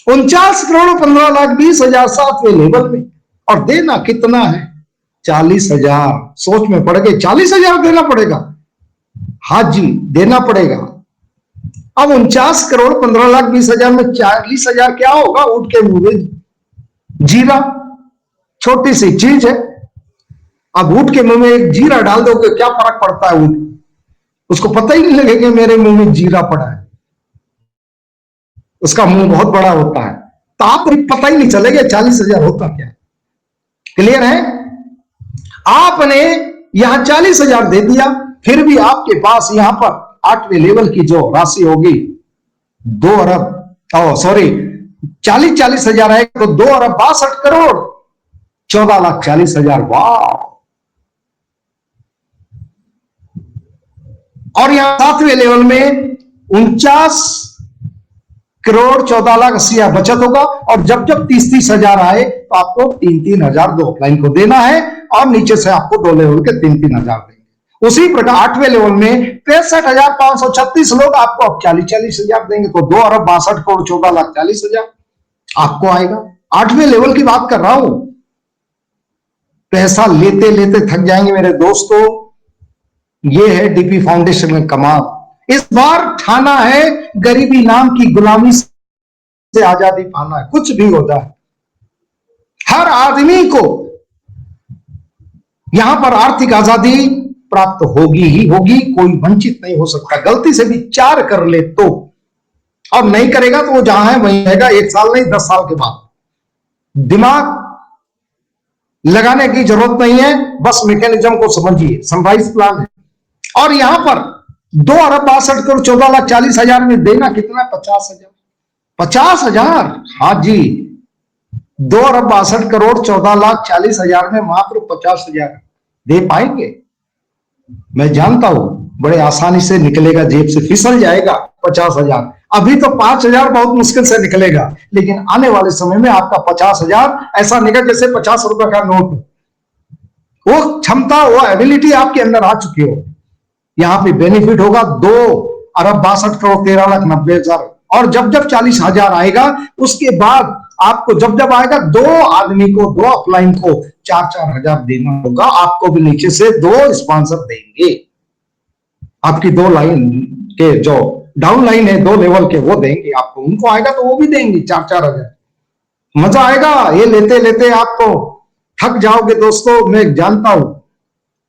49,15,20,000 7वें लेवल में, और देना कितना है 40,000। सोच में पड़ गए 40,000 देना पड़ेगा, हाँ जी देना पड़ेगा। अब 49,15,20,000 में 40,000 क्या होगा, ऊँट के मुंह में जीरा, छोटी सी चीज है। अब ऊँट के मुंह में एक जीरा डाल दोगे, क्या फर्क पड़ता है, ऊँट उसको पता ही नहीं लगेगा मेरे मुंह में जीरा पड़ा है, उसका मुंह बहुत बड़ा होता है, तो आपको पता ही नहीं चलेगा 40,000 होता क्या। क्लियर है? आपने यहां 40,000 दे दिया, फिर भी आपके पास यहां पर 8वें लेवल की जो राशि होगी 2 अरब, सॉरी 40,000 है तो 2 अरब 62 करोड़ 14,40,000। वाह! और यहां 7वें लेवल में 49,14,80,000 बचत होगा, और जब जब 30,000 आए तो आपको 3,000 2 अपलाइन को देना है, और नीचे से आपको 2 लेवल के 3,000 देंगे। उसी प्रकार 8वें लेवल में 63,536 लोग आपको अब 40,000 देंगे, तो 2 अरब 62 करोड़ 14,40,000 आपको आएगा। 8वें लेवल की बात कर रहा हूं। पैसा लेते लेते थक जाएंगे मेरे दोस्तों। ये है डीपी फाउंडेशन में कमाल। इस बार ठाना है गरीबी नाम की गुलामी से आजादी पाना है, कुछ भी हो जाए। हर आदमी को यहां पर आर्थिक आजादी प्राप्त होगी ही होगी, कोई वंचित नहीं हो सकता। गलती से भी 4 कर ले तो, और नहीं करेगा तो वो जहां है वहीं रहेगा, 1 साल नहीं 10 साल के बाद। दिमाग लगाने की जरूरत नहीं है, बस मैकेनिज्म को समझिए, सनराइज प्लान है। और यहां पर 2 अरब 62 करोड़ 14,40,000 में देना कितना 50,000। 50,000, हाँ जी, 2 अरब 62 करोड़ 14,40,000 में मात्र 50,000 दे पाएंगे। मैं जानता हूं बड़े आसानी से निकलेगा, जेब से फिसल जाएगा 50,000। अभी तो 5,000 बहुत मुश्किल से निकलेगा, लेकिन आने वाले समय में आपका 50,000 ऐसा निकल जैसे 50 रुपए का नोट। वो क्षमता, वो एबिलिटी आपके अंदर आ चुकी हो। यहां पे बेनिफिट होगा 2 अरब 62 करोड़ 13,90,000, और जब जब 40,000 आएगा उसके बाद आपको जब जब आएगा 2 आदमी को, 2 अपलाइन को 4-4 हजार देना होगा। आपको भी नीचे से 2 स्पॉन्सर देंगे, आपकी 2 लाइन के जो डाउन लाइन है 2 लेवल के वो देंगे आपको, उनको आएगा तो वो भी देंगे 4-4 हजार। मजा आएगा ये लेते लेते, आपको थक जाओगे दोस्तों, मैं जानता हूं।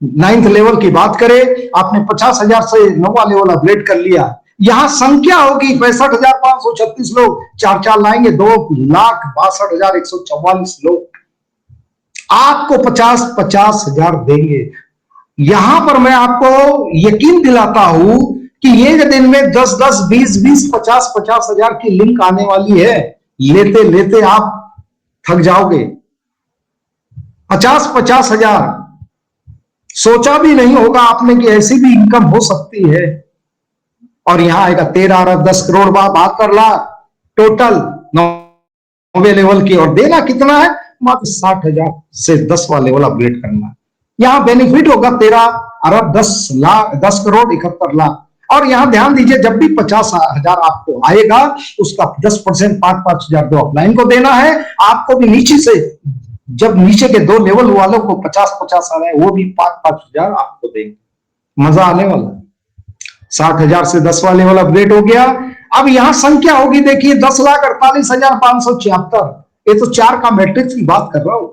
9th लेवल की बात करें, आपने 50,000 से 9वां लेवल अपग्रेड कर लिया। यहां संख्या होगी 65,536 लोग, 4-4 लाएंगे 2,62,144 लोग आपको 50,000 देंगे। यहां पर मैं आपको यकीन दिलाता हूं कि एक दिन में 10-10, 20-20, 50,000 की लिंक आने वाली है। लेते लेते आप थक जाओगे। 50,000 सोचा भी नहीं होगा आपने कि ऐसी भी इनकम हो सकती है। और यहां आएगा 13 अरब 10 करोड़ 72 लाख टोटल 9वें लेवल की, और देना कितना है मात्र 60,000 से 10वां लेवल अपग्रेड करना। यहां बेनिफिट होगा 13 अरब 10 करोड़ 71 लाख। और यहां ध्यान दीजिए, जब भी 50,000 आपको आएगा उसका 10% 5,000 2 अपलाइन को देना है। आपको भी नीचे से, जब नीचे के 2 लेवल वालों को 50,000 आ रहा है, वो भी 5,000 आपको देंगे। मजा आने वाला। 60,000 से 10वां लेवल अपग्रेड हो गया। अब यहां संख्या होगी, देखिए 10,48,576। ये तो 4 का मैट्रिक्स की बात कर रहा हूं।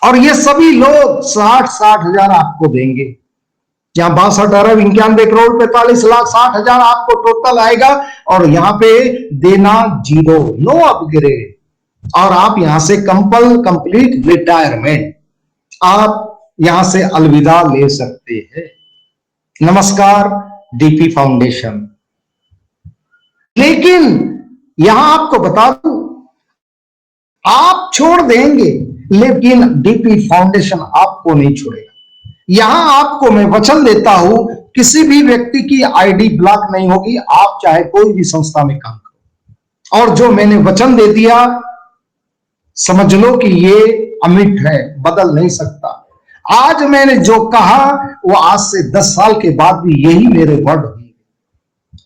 और ये सभी लोग 60,000 आपको देंगे। यहां 62 अरब 91 करोड़ 45 लाख 60,000 आपको टोटल आएगा। और यहां पे देना 0, नो अपग्रेड। और आप यहां से कंप्लीट रिटायरमेंट। आप यहां से अलविदा ले सकते हैं। नमस्कार डीपी फाउंडेशन। लेकिन यहां आपको बता दूं, आप छोड़ देंगे लेकिन डीपी फाउंडेशन आपको नहीं छोड़ेगा। यहां आपको मैं वचन देता हूं, किसी भी व्यक्ति की आईडी ब्लॉक नहीं होगी, आप चाहे कोई भी संस्था में काम करो। और जो मैंने वचन दे दिया, समझ लो कि ये अमिट है, बदल नहीं सकता। आज मैंने जो कहा वो आज से 10 साल के बाद भी यही मेरे वर्ड होंगे।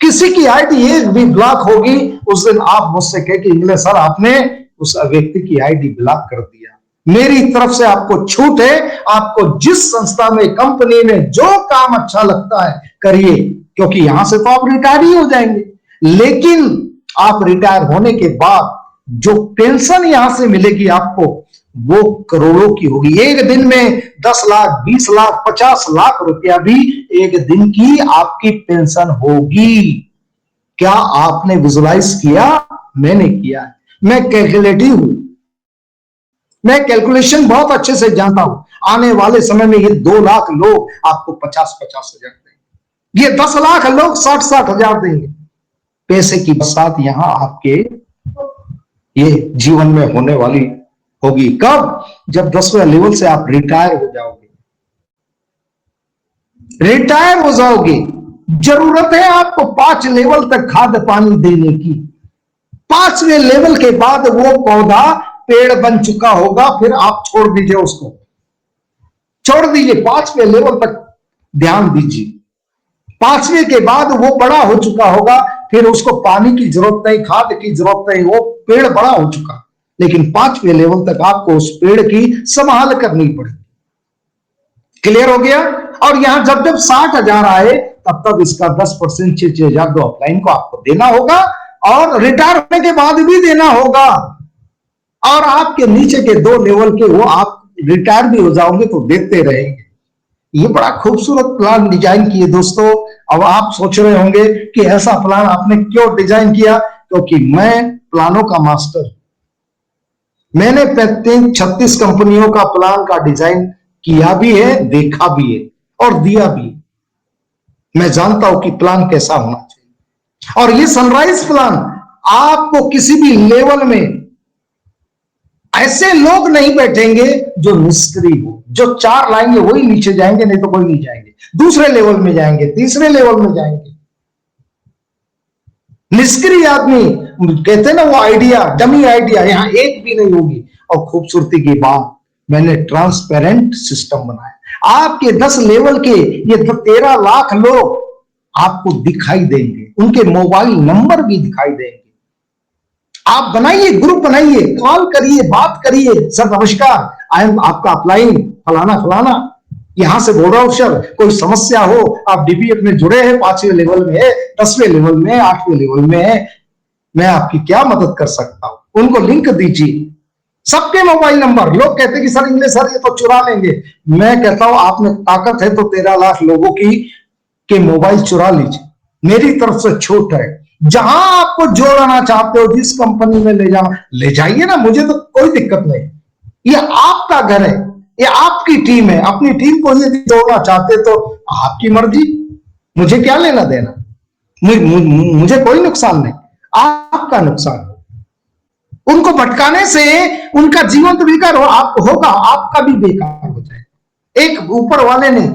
किसी की आईडी एक भी ब्लॉक होगी, उस दिन आप मुझसे कह के इंग्लिश सर आपने उस व्यक्ति की आईडी ब्लॉक कर दिया। मेरी तरफ से आपको छूट है, आपको जिस संस्था में, कंपनी में जो काम अच्छा लगता है करिए, क्योंकि यहां से तो आप रिटायर ही हो जाएंगे। लेकिन आप रिटायर होने के बाद जो पेंशन यहां से मिलेगी आपको, वो करोड़ों की होगी। एक दिन में 10 लाख, 20 लाख, 50 लाख रुपया भी एक दिन की आपकी पेंशन होगी। क्या आपने विजुलाइज किया? मैंने किया। मैं कैलकुलेटिव हूं, मैं कैलकुलेशन बहुत अच्छे से जानता हूं। आने वाले समय में ये 2 लाख लोग आपको 50-50 हजार देंगे, ये 10 लाख लोग 60-60 हजार देंगे। पैसे की बरसात यहां आपके ये जीवन में होने वाली होगी। कब? जब 10वें लेवल से आप रिटायर हो जाओगे। रिटायर हो जाओगे, जरूरत है आपको 5 लेवल तक खाद्य पानी देने की। 5वें लेवल के बाद वो पौधा पेड़ बन चुका होगा, फिर आप छोड़ दीजिए, उसको छोड़ दीजिए। 5वें लेवल तक ध्यान दीजिए। 5वें के बाद वो बड़ा हो चुका होगा, फिर उसको पानी की जरूरत नहीं, खाद की जरूरत नहीं, वो पेड़ बड़ा हो चुका। लेकिन 5वें लेवल तक आपको उस पेड़ की संभाल करनी पड़ेगी। क्लियर हो गया? और यहां जब जब 60,000 आए, तब तब इसका 10% 6,000 दो अपलाइन को आपको देना होगा, और रिटायर होने के बाद भी देना होगा। और आपके नीचे के 2 लेवल के वो आप रिटायर भी हो जाओगे तो देते रहेंगे। ये बड़ा खूबसूरत प्लान डिजाइन किए दोस्तों। अब आप सोच रहे होंगे कि ऐसा प्लान आपने क्यों डिजाइन किया? क्योंकि मैं प्लानों का मास्टर, मैंने 35-36 कंपनियों का प्लान का डिजाइन किया भी है, देखा भी है और दिया भी। मैं जानता हूं कि प्लान कैसा होना चाहिए। और ये सनराइज प्लान आपको किसी भी लेवल में ऐसे लोग नहीं बैठेंगे जो निष्क्रिय हो, जो 4 लाएंगे वही नीचे जाएंगे, नहीं तो कोई नहीं जाएंगे। दूसरे लेवल में जाएंगे, तीसरे लेवल में जाएंगे। निष्क्रिय आदमी कहते हैं ना, वो आइडिया, डमी आइडिया, यहां एक भी नहीं होगी। और खूबसूरती की बात, मैंने ट्रांसपेरेंट सिस्टम बनाया। आपके 10 लेवल के ये 13 लाख लोग आपको दिखाई देंगे, उनके मोबाइल नंबर भी दिखाई देंगे। आप बनाइए, ग्रुप बनाइए, कॉल करिए, बात करिए। सर नमस्कार, आई एम आपका अपलाइन फलाना फलाना, यहां से बोल रहा हूं सर, कोई समस्या हो, आप डीपीएफ में जुड़े हैं, 5वें लेवल में है, 10वें लेवल में, 8वें लेवल में है, मैं आपकी क्या मदद कर सकता हूं? उनको लिंक दीजिए। सबके मोबाइल नंबर। लोग कहते हैं कि सर इंग्लिश सर ये तो चुरा लेंगे। मैं कहता हूं आप में ताकत है तो 13 लाख लोगों की के मोबाइल चुरा लीजिए, मेरी तरफ से छूट है। जहां आपको जोड़ना चाहते हो, जिस कंपनी में ले जाना ले जाइए ना, मुझे तो कोई दिक्कत नहीं। ये आपका घर है, ये आपकी टीम है। अपनी टीम को यदि जोड़ना चाहते तो आपकी मर्जी, मुझे क्या लेना देना, मुझे कोई नुकसान नहीं, आपका नुकसान है। उनको भटकाने से उनका जीवन तो बेकार होगा, आपका भी बेकार हो जाएगा। एक ऊपर वाले ने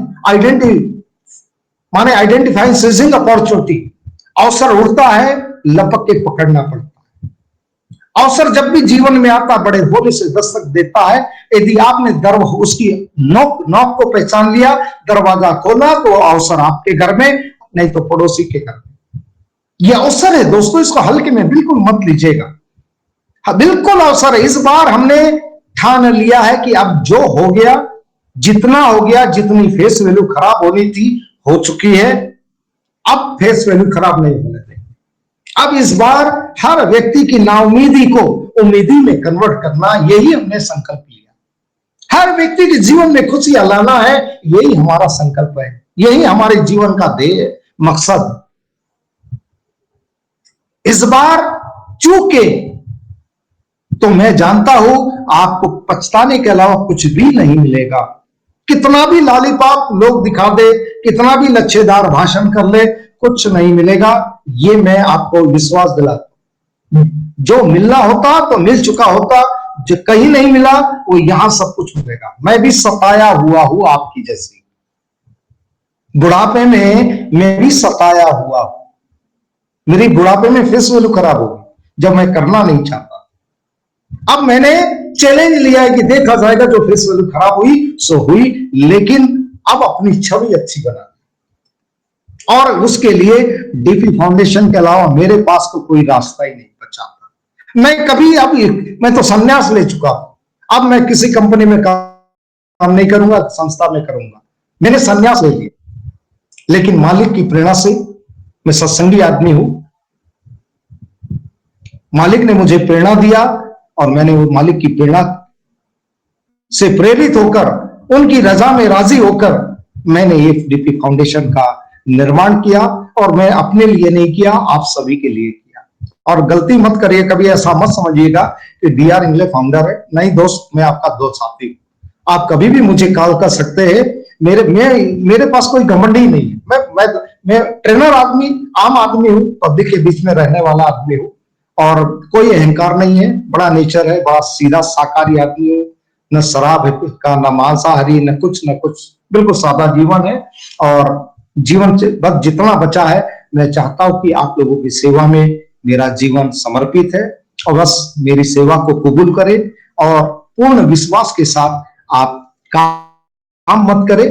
आइडेंटिफाइंग सीजिंग अपॉर्चुनिटी, अवसर उड़ता है, लपक के पकड़ना पड़ता है। अवसर जब भी जीवन में आता, बड़े होने से दस्तक देता है। यदि आपने उसकी नॉक को पहचान लिया, दरवाजा खोला, तो अवसर आपके घर में, नहीं तो पड़ोसी के घर में। यह अवसर है दोस्तों, इसको हल्के में बिल्कुल मत लीजिएगा। हाँ, बिल्कुल अवसर है। इस बार हमने ठान लिया है कि अब जो हो गया, जितना हो गया, जितनी फेस वैल्यू खराब होनी थी हो चुकी है। अब फेस वैल्यू खराब नहीं होने देंगे। अब इस बार हर व्यक्ति की नाउमीदी को उम्मीदी में कन्वर्ट करना, यही हमने संकल्प लिया। हर व्यक्ति के जीवन में खुशियां लाना है, यही हमारा संकल्प है, यही हमारे जीवन का ध्येय मकसद। इस बार चूके तो मैं जानता हूं आपको पछताने के अलावा कुछ भी नहीं मिलेगा। कितना भी लॉलीपॉप लोग दिखा दे, कितना भी लच्छेदार भाषण कर ले, कुछ नहीं मिलेगा। ये मैं आपको विश्वास दिलाता हूं। जो मिलना होता तो मिल चुका होता, जो कहीं नहीं मिला वो यहां सब कुछ मिलेगा। मैं भी सताया हुआ हूं आपकी जैसी, बुढ़ापे में मैं भी सताया हुआ हूं। मेरी बुढ़ापे में फेस वैल्यू खराब होगी जब मैं करना नहीं चाहता। अब मैंने चैलेंज लिया है कि देखा जाएगा, जो फेस वैल्यू खराब हुई सो हुई, लेकिन अब अपनी छवि अच्छी बना, और उसके लिए डीपी फाउंडेशन के अलावा मेरे पास तो कोई रास्ता ही नहीं बचा। मैं कभी, अब मैं तो संन्यास ले चुका हूं। अब मैं किसी कंपनी में काम नहीं करूंगा, संस्था में करूंगा। मैंने संन्यास ले लिया, लेकिन मालिक की प्रेरणा से मैं सत्संगी आदमी हूं। मालिक ने मुझे प्रेरणा दिया और मैंने वो मालिक की प्रेरणा से प्रेरित होकर, उनकी रजा में राजी होकर मैंने ये डीपी फाउंडेशन का निर्माण किया। और मैं अपने लिए नहीं किया, आप सभी के लिए किया। और गलती मत करिए, कभी ऐसा मत समझिएगा कि DR इंगले फाउंडर है। नहीं दोस्त, मैं आपका दोस्त साथी हूं। आप कभी भी मुझे कॉल कर सकते हैं। मेरे पास कोई घमंड ही नहीं है। मैं ट्रेनर आदमी, आम आदमी हूं, पब्लिक के बीच में रहने वाला आदमी हूं, और कोई अहंकार नहीं है। बड़ा नेचर है, बड़ा सीधा शाकाहारी आदमी हूं। न शराब है का, न मांसाहारी, न कुछ, बिल्कुल सादा जीवन है। और जीवन से बस जितना बचा है, मैं चाहता हूं कि आप लोगों की सेवा में मेरा जीवन समर्पित है, और बस मेरी सेवा को कबूल करें और पूर्ण विश्वास के साथ आप काम मत करें,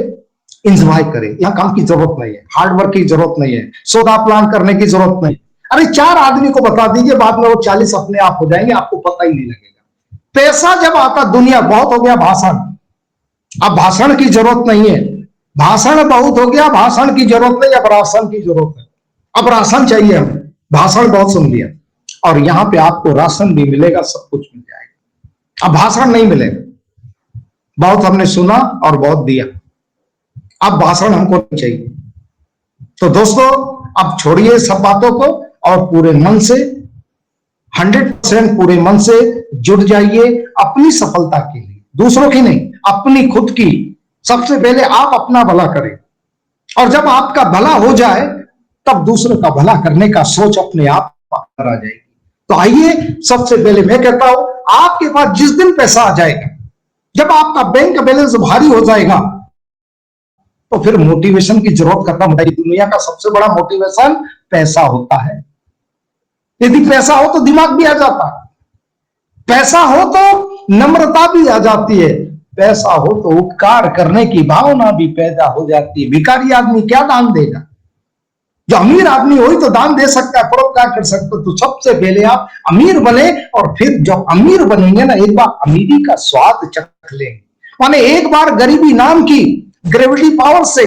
एंजॉय करें। यहाँ काम की जरूरत नहीं है, हार्ड वर्क की जरूरत नहीं है, सौदा प्लान करने की जरूरत नहीं। अरे 4 आदमी को बता दीजिए, बाद में वो 40 अपने आप हो जाएंगे, आपको पता ही नहीं लगेगा। पैसा जब आता, दुनिया बहुत हो गया भाषण, अब भाषण की जरूरत नहीं है। भाषण बहुत हो गया, भाषण की जरूरत नहीं, अब राशन की जरूरत है। अब राशन चाहिए हमें, भाषण बहुत सुन लिया, और यहां पे आपको राशन भी मिलेगा, सब कुछ मिल जाएगा। अब भाषण नहीं मिलेगा, बहुत हमने सुना और बहुत दिया, अब भाषण हमको नहीं चाहिए। तो दोस्तों, अब छोड़िए सब बातों को और पूरे मन से, 100% पूरे मन से जुट जाइए अपनी सफलता के लिए, दूसरों की नहीं, अपनी खुद की। सबसे पहले आप अपना भला करें, और जब आपका भला हो जाए तब दूसरों का भला करने का सोच अपने आप आ जाएगी। तो आइए, सबसे पहले मैं कहता हूं, आपके पास जिस दिन पैसा आ जाएगा, जब आपका बैंक बैलेंस भारी हो जाएगा, तो फिर मोटिवेशन की जरूरत खत्म हो जाएगी। दुनिया का सबसे बड़ा मोटिवेशन पैसा होता है। यदि पैसा हो तो दिमाग भी आ जाता है, पैसा हो तो नम्रता भी आ जाती है, पैसा हो तो उपकार करने की भावना भी पैदा हो जाती है। भिखारी आदमी क्या दान देगा? जो अमीर आदमी हो ही तो दान दे सकता है, परोपकार कर सकता है। तो सबसे पहले आप अमीर बने, और फिर जब अमीर बनेंगे ना, एक बार अमीरी का स्वाद चख लेंगे। माने एक बार गरीबी नाम की ग्रेविटी पावर से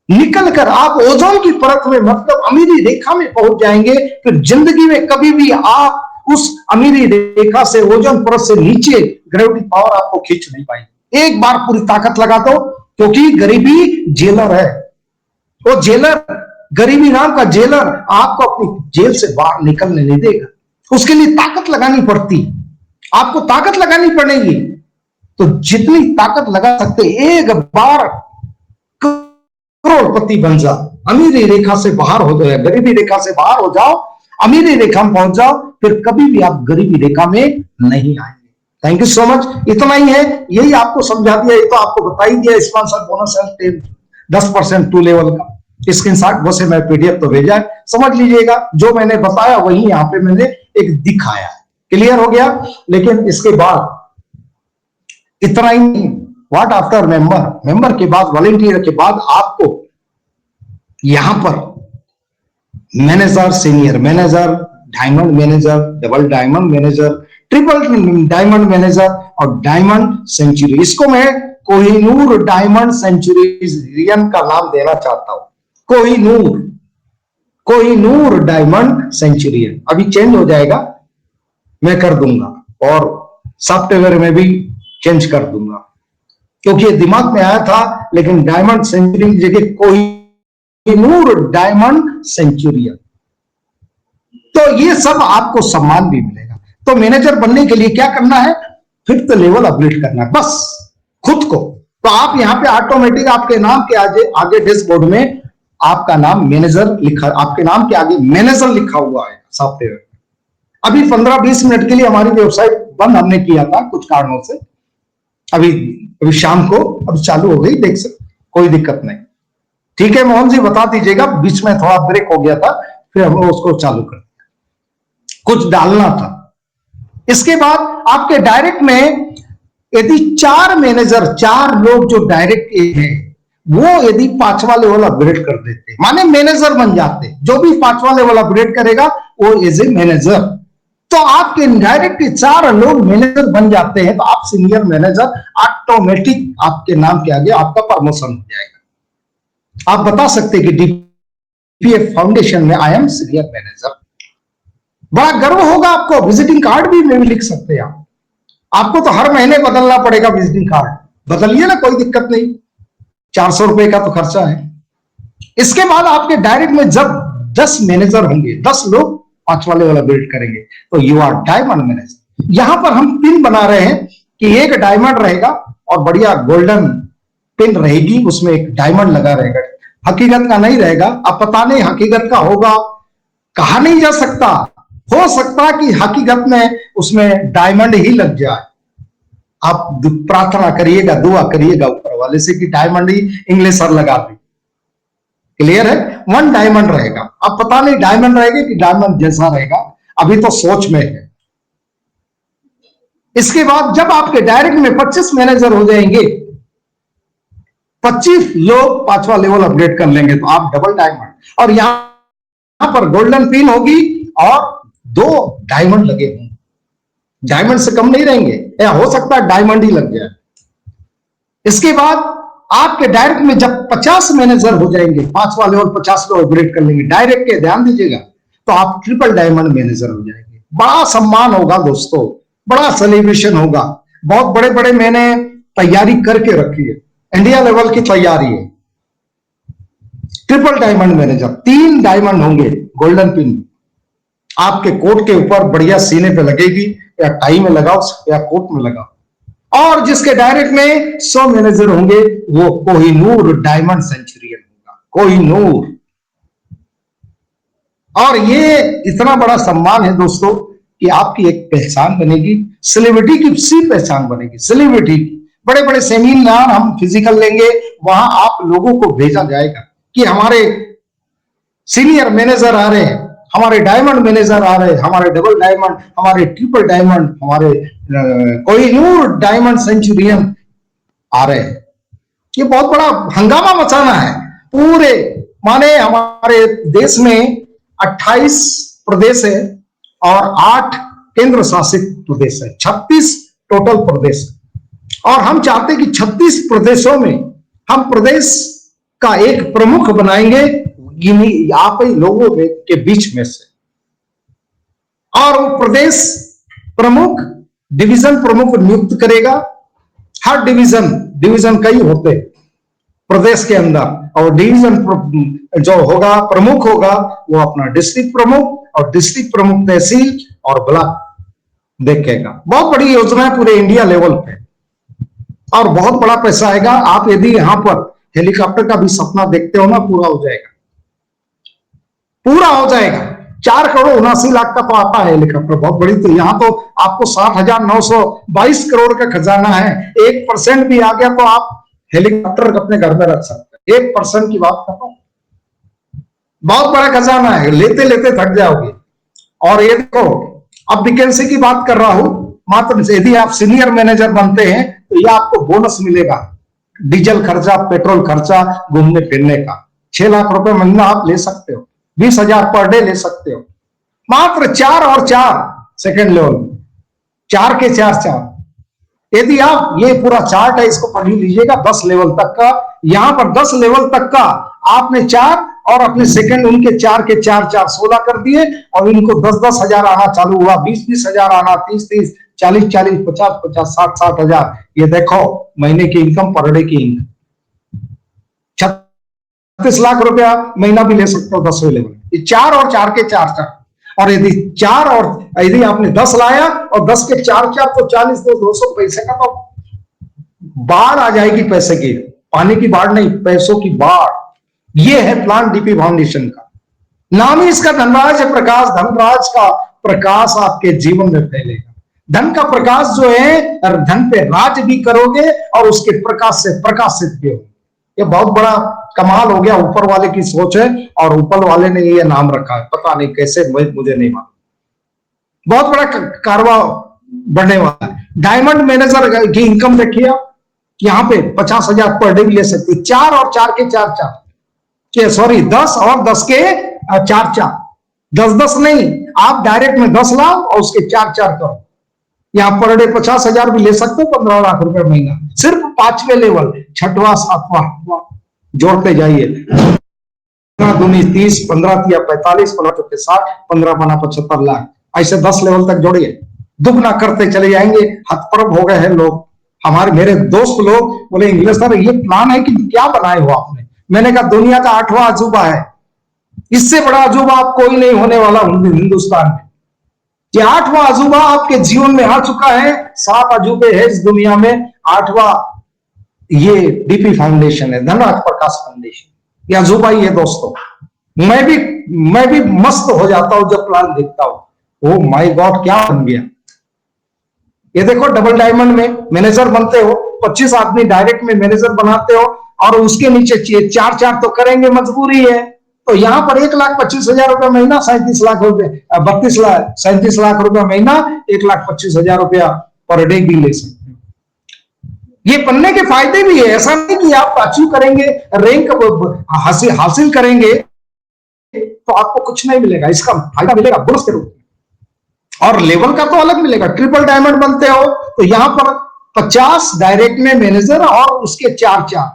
निकलकर आप ओजोन की परत में, मतलब अमीरी रेखा में पहुंच जाएंगे। फिर जिंदगी में कभी भी आप उस अमीरी रेखा से, ओजोन परत से नीचे ग्रेविटी पावर आपको खींच नहीं पाएगी। एक बार पूरी ताकत लगा दो, क्योंकि गरीबी जेलर है। वो जेलर, गरीबी नाम का जेलर आपको अपनी जेल से बाहर निकलने नहीं देगा। उसके लिए ताकत लगानी पड़ती, आपको ताकत लगानी पड़ेगी। तो जितनी ताकत लगा सकते, एक बार करोड़पति बन जाओ, अमीरी रेखा से बाहर हो जाओ, गरीबी रेखा से बाहर हो जाओ, अमीरी रेखा में पहुंच जाओ, फिर कभी भी आप गरीबी रेखा में नहीं आएंगे। Thank you so much. इतना ही है, यही आपको समझा दिया, ये तो आपको बता ही दिया। स्पॉन्सर बोनस है 10% 2 लेवल का स्क्रीनशॉट, वो से मैं PDF तो भेजा है, समझ लीजिएगा। जो मैंने बताया वही यहाँ पे मैंने एक दिखाया है। क्लियर हो गया? लेकिन इसके बाद इतना ही नहीं, व्हाट आफ्टर मेंबर के बाद, वॉलंटियर के बाद आपको यहां पर manager, senior manager, diamond manager, double diamond manager, triple diamond manager और डायमंड सेंचुरी, इसको मैं कोहिनूर डायमंड सेंचुरियन का नाम देना चाहता हूं। कोहिनूर डायमंड सेंचुरियन अभी चेंज हो जाएगा, मैं कर दूंगा, और सॉफ्टवेयर में भी चेंज कर दूंगा, क्योंकि ये दिमाग में आया था। लेकिन डायमंड सेंचुरी की जगह कोहिनूर डायमंड सेंचुरियन, तो ये सब आपको सम्मान भी मिलेगा। तो मैनेजर बनने के लिए क्या करना है, 5th लेवल अपग्रेड करना है बस खुद को। तो आप यहाँ पे ऑटोमेटिक आपके नाम के आगे डैशबोर्ड में आपका नाम मैनेजर लिखा, आपके नाम के आगे मैनेजर लिखा हुआ है सॉफ्टवेयर। अभी 15-20 मिनट के लिए हमारी वेबसाइट बंद हमने किया था कुछ कारणों से, अभी शाम को अब चालू हो गई, देख सकते, कोई दिक्कत नहीं। ठीक है मोहन जी, बता दीजिएगा, बीच में थोड़ा ब्रेक हो गया था, फिर हम उसको चालू कर दिया, कुछ डालना था। इसके बाद आपके डायरेक्ट में यदि 4 मैनेजर, 4 लोग जो डायरेक्ट हैं, वो यदि 5वां लेवल अपग्रेड कर देते, माने मैनेजर बन जाते, जो भी 5वां लेवल अपग्रेड करेगा वो एज ए मैनेजर, तो आपके डायरेक्ट 4 लोग मैनेजर बन जाते हैं, तो आप सीनियर मैनेजर, ऑटोमेटिक आपके नाम के आगे आपका प्रमोशन हो जाएगा। आप बता सकते कि डीपीएफ फाउंडेशन में आई एम सीनियर मैनेजर, बड़ा गर्व होगा आपको। विजिटिंग कार्ड भी में भी लिख सकते हैं आप। आपको तो हर महीने बदलना पड़ेगा विजिटिंग कार्ड, बदलिए ना, कोई दिक्कत नहीं, 400 रुपए का तो खर्चा है। इसके बाद आपके डायरेक्ट में जब 10 मैनेजर होंगे, 10 लोग 5वां लेवल अपग्रेड करेंगे, तो यू आर डायमंड मैनेजर। यहां पर हम पिन बना रहे हैं कि एक डायमंड रहेगा और बढ़िया गोल्डन पिन रहेगी, उसमें एक डायमंड लगा रहेगा, हकीकत का नहीं रहेगा। अब पता नहीं हकीकत का होगा, कहा नहीं जा सकता, हो सकता कि हकीकत में उसमें डायमंड ही लग जाए। आप प्रार्थना करिएगा, दुआ करिएगा ऊपर वाले से कि डायमंड ही इंग्लिशर लगा दे। क्लियर है? 1 डायमंड रहेगा। अब पता नहीं डायमंड रहेगा कि डायमंड जैसा रहेगा, अभी तो सोच में है। इसके बाद जब आपके डायरेक्ट में 25 मैनेजर हो जाएंगे, 25 लोग 5वां लेवल अपग्रेड कर लेंगे, तो आप डबल डायमंड, और यहां पर गोल्डन पिन होगी और 2 डायमंड लगे होंगे, डायमंड से कम नहीं रहेंगे, या हो सकता है डायमंड ही लग जाए। इसके बाद आपके डायरेक्ट में जब 50 मैनेजर हो जाएंगे, 5वां लेवल 50 लोग अपग्रेड कर लेंगे डायरेक्ट के, ध्यान दीजिएगा, तो आप ट्रिपल डायमंड मैनेजर हो जाएंगे। बड़ा सम्मान होगा दोस्तों, बड़ा सेलिब्रेशन होगा। बहुत बड़े बड़े मैंने तैयारी करके रखी है, इंडिया लेवल की तैयारी है। ट्रिपल डायमंड मैनेजर, 3 डायमंड होंगे गोल्डन पिन आपके कोट के ऊपर बढ़िया सीने पे लगेगी, या टाई में लगाओ या कोट में लगाओ। और जिसके डायरेक्ट में 100 मैनेजर होंगे, वो कोहिनूर डायमंड सेंचुरियन होगा, कोहिनूर। और ये इतना बड़ा सम्मान है दोस्तों कि आपकी एक पहचान बनेगी, सेलिब्रिटी की सी पहचान बनेगी, सेलिब्रिटी की। बड़े बड़े सेमिनार हम फिजिकल लेंगे, वहां आप लोगों को भेजा जाएगा कि हमारे सीनियर मैनेजर आ रहे हैं, हमारे डायमंड मैनेजर आ रहे हैं, हमारे डबल डायमंड, हमारे ट्रिपल डायमंड, हमारे कोहिनूर डायमंड सेंचुरियन आ रहे हैं। ये बहुत बड़ा हंगामा मचाना है पूरे, माने हमारे देश में 28 प्रदेश है और 8 केंद्र शासित प्रदेश है, 36 टोटल प्रदेश। और हम चाहते हैं कि 36 प्रदेशों में हम प्रदेश का एक प्रमुख बनाएंगे आप ही लोगों के बीच में से। और वो प्रदेश प्रमुख, डिवीजन प्रमुख नियुक्त करेगा। हर डिवीजन कई होते प्रदेश के अंदर, और डिवीजन जो होगा प्रमुख होगा वो अपना डिस्ट्रिक्ट प्रमुख, और डिस्ट्रिक्ट प्रमुख तहसील और ब्लॉक देखेगा। बहुत बड़ी योजना है पूरे इंडिया लेवल पे, और बहुत बड़ा पैसा आएगा। आप यदि यहां पर हेलीकॉप्टर का भी सपना देखते हो ना, पूरा हो जाएगा, पूरा हो जाएगा। 4,79,00,000 का तो आता है हेलीकॉप्टर, बहुत बड़ी। तो यहाँ तो आपको 60,922 करोड़ का खजाना है। 1% भी आ गया तो आप हेलीकॉप्टर अपने घर में रख सकते हैं। 1% की बात कर रहा हूं, बहुत बड़ा खजाना है, लेते लेते थक जाओगे। और ये देखो, अब वैकेंसी की बात कर रहा हूं, मात्र यदि आप सीनियर मैनेजर बनते हैं तो ये आपको बोनस मिलेगा, डीजल खर्चा, पेट्रोल खर्चा, घूमने फिरने का। 6 लाख रुपए महीना आप ले सकते हो, 20,000 पर डे ले सकते हो, मात्र 4 और 4 सेकेंड लेवल, 4 के 4। यदि आप ये पूरा चार्ट है, इसको पढ़ लीजिएगा 10 लेवल तक का। यहां पर 10 लेवल तक का आपने 4 और अपने सेकंड उनके 4 के 4 16 कर दिए, और इनको 10-10 हजार आना चालू हुआ, 20-20 हजार आना, 30-30, 40-40, 50-50, 60-60 हजार। ये देखो महीने की इनकम, पर डे की इनकम 36 लाख रुपया महीना भी ले सकते हो 10वें लेवल। 4 और 4 के 4। और यदि 4 और यदि आपने 10 लाया और 10 के 4 4 तो 40, तो 200 पैसे का तो बाढ़ आ जाएगी, पैसे की, पानी की बाढ़ नहीं, पैसों की बाढ़। ये है प्लान डीपी फाउंडेशन का। नाम ही इसका धनराज है, प्रकाश। धनराज का प्रकाश आपके जीवन में फैलेगा। धन का प्रकाश जो है, धन पे राज भी करोगे और उसके प्रकाश से प्रकाशित भी होगे। ये बहुत बड़ा कमाल हो गया, ऊपर वाले की सोच है और ऊपर वाले ने ये नाम रखा है, पता नहीं कैसे, मुझे नहीं मालूम। बहुत बड़ा कारवा बढ़ने वाला है। डायमंड मैनेजर की इनकम देखिए, यहाँ पे 50,000 पर डे भी ले सकते, 4 और 4 के 4 4, सॉरी 10 और 10 के 4 4, 10 नहीं, आप डायरेक्ट में 10 लाओ और उसके 4 4 करो। यहाँ पर डे 50,000 भी ले सकते हो, 15 लाख रुपए महीना, सिर्फ 5वें लेवल, 6वां 7वां 8वां जोड़ते जाइए। 15 दूनी 30, 15 तिया 45, 15 चौके 60, 15 बना 75 लाख, ऐसे 10 लेवल तक जोड़िए, दुगना करते चले जाएंगे। हतप्रभ हो गए हैं लोग, हमारे मेरे दोस्त लोग बोले, इंग्लिश सर ये प्लान है कि क्या बनाए हो आपने? मैंने कहा दुनिया का 8वां अजूबा है, इससे बड़ा अजूबा आप कोई नहीं होने वाला हिंदुस्तान में। ये 8वां अजूबा आपके जीवन में आ चुका है। 7 अजूबे है इस दुनिया में, 8वां ये डीपी फाउंडेशन है, धनराज प्रकाश फाउंडेशन। ये अजूबा ही है दोस्तों। मैं भी मस्त हो जाता हूं जब प्लान देखता हूं। ओ माय गॉड, क्या बन गया ये। देखो डबल डायमंड में मैनेजर बनते हो, 25 आदमी डायरेक्ट में मैनेजर बनाते हो और उसके नीचे 4 4 तो करेंगे, मजबूरी है। तो यहां पर 1,25,000 रुपया महीना, 37 लाख रुपए, 37 लाख रुपया महीना, 1,25,000 रुपया पर डे भी ले सकते हो। ये बनने के फायदे भी है, ऐसा नहीं कि आप अचीव करेंगे, रैंक हासिल करेंगे तो आपको कुछ नहीं मिलेगा, इसका फायदा मिलेगा बोनस के रूप में। और लेवल का तो अलग मिलेगा। ट्रिपल डायमंड बनते हो तो यहां पर 50 डायरेक्ट में मैनेजर और उसके 4 4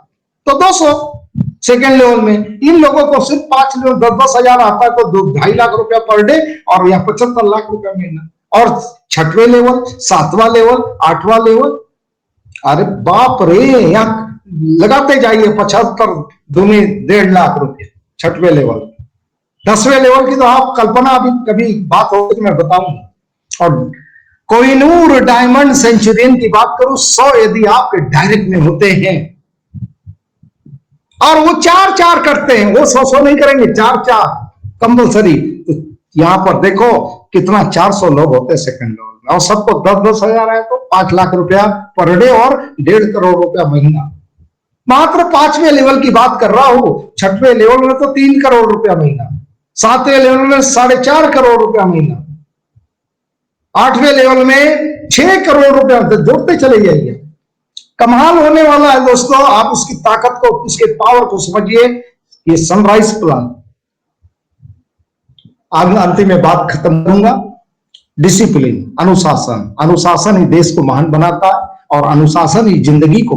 तो 200 सेकेंड लेवल में। इन लोगों को सिर्फ 5 लेवल 10,000 आता है तो 2.5 लाख रुपया पर डे और यहाँ 75 लाख रुपया महीना। और 6वें लेवल, 7वां लेवल, 8वां लेवल, अरे बाप रे, यहाँ लगाते जाइए 75 दूनी 1.5 लाख रुपये 6वें लेवल। 10वें लेवल की तो आप कल्पना अभी कभी बात होगी तो मैं बताऊंगा। और कोहिनूर डायमंड सेंचुरियन की बात करूं, 100 यदि आपके डायरेक्ट में होते हैं और वो 4 4 करते हैं, वो 100 नहीं करेंगे, 4 4 कंपल्सरी। तो यहां पर देखो कितना 400 लोग होते हैं सेकंड लेवल में, और सबको 10,000 है तो 5 लाख रुपया पर डे और 1.5 करोड़ रुपया महीना। मात्र 5वें लेवल की बात कर रहा हूं। 6वें लेवल में तो 3 करोड़ रुपया महीना, 7वें लेवल में 4.5 करोड़ रुपया महीना, 8वें लेवल में 6 करोड़ रुपया, जोड़ते चले जाइए। कमाल होने वाला है दोस्तों। आप उसकी ताकत को, उसके पावर को समझिए। ये सनराइज प्लान। अंतिम में बात खत्म करूंगा। डिसिप्लिन, अनुशासन, अनुशासन ही देश को महान बनाता है और अनुशासन ही जिंदगी को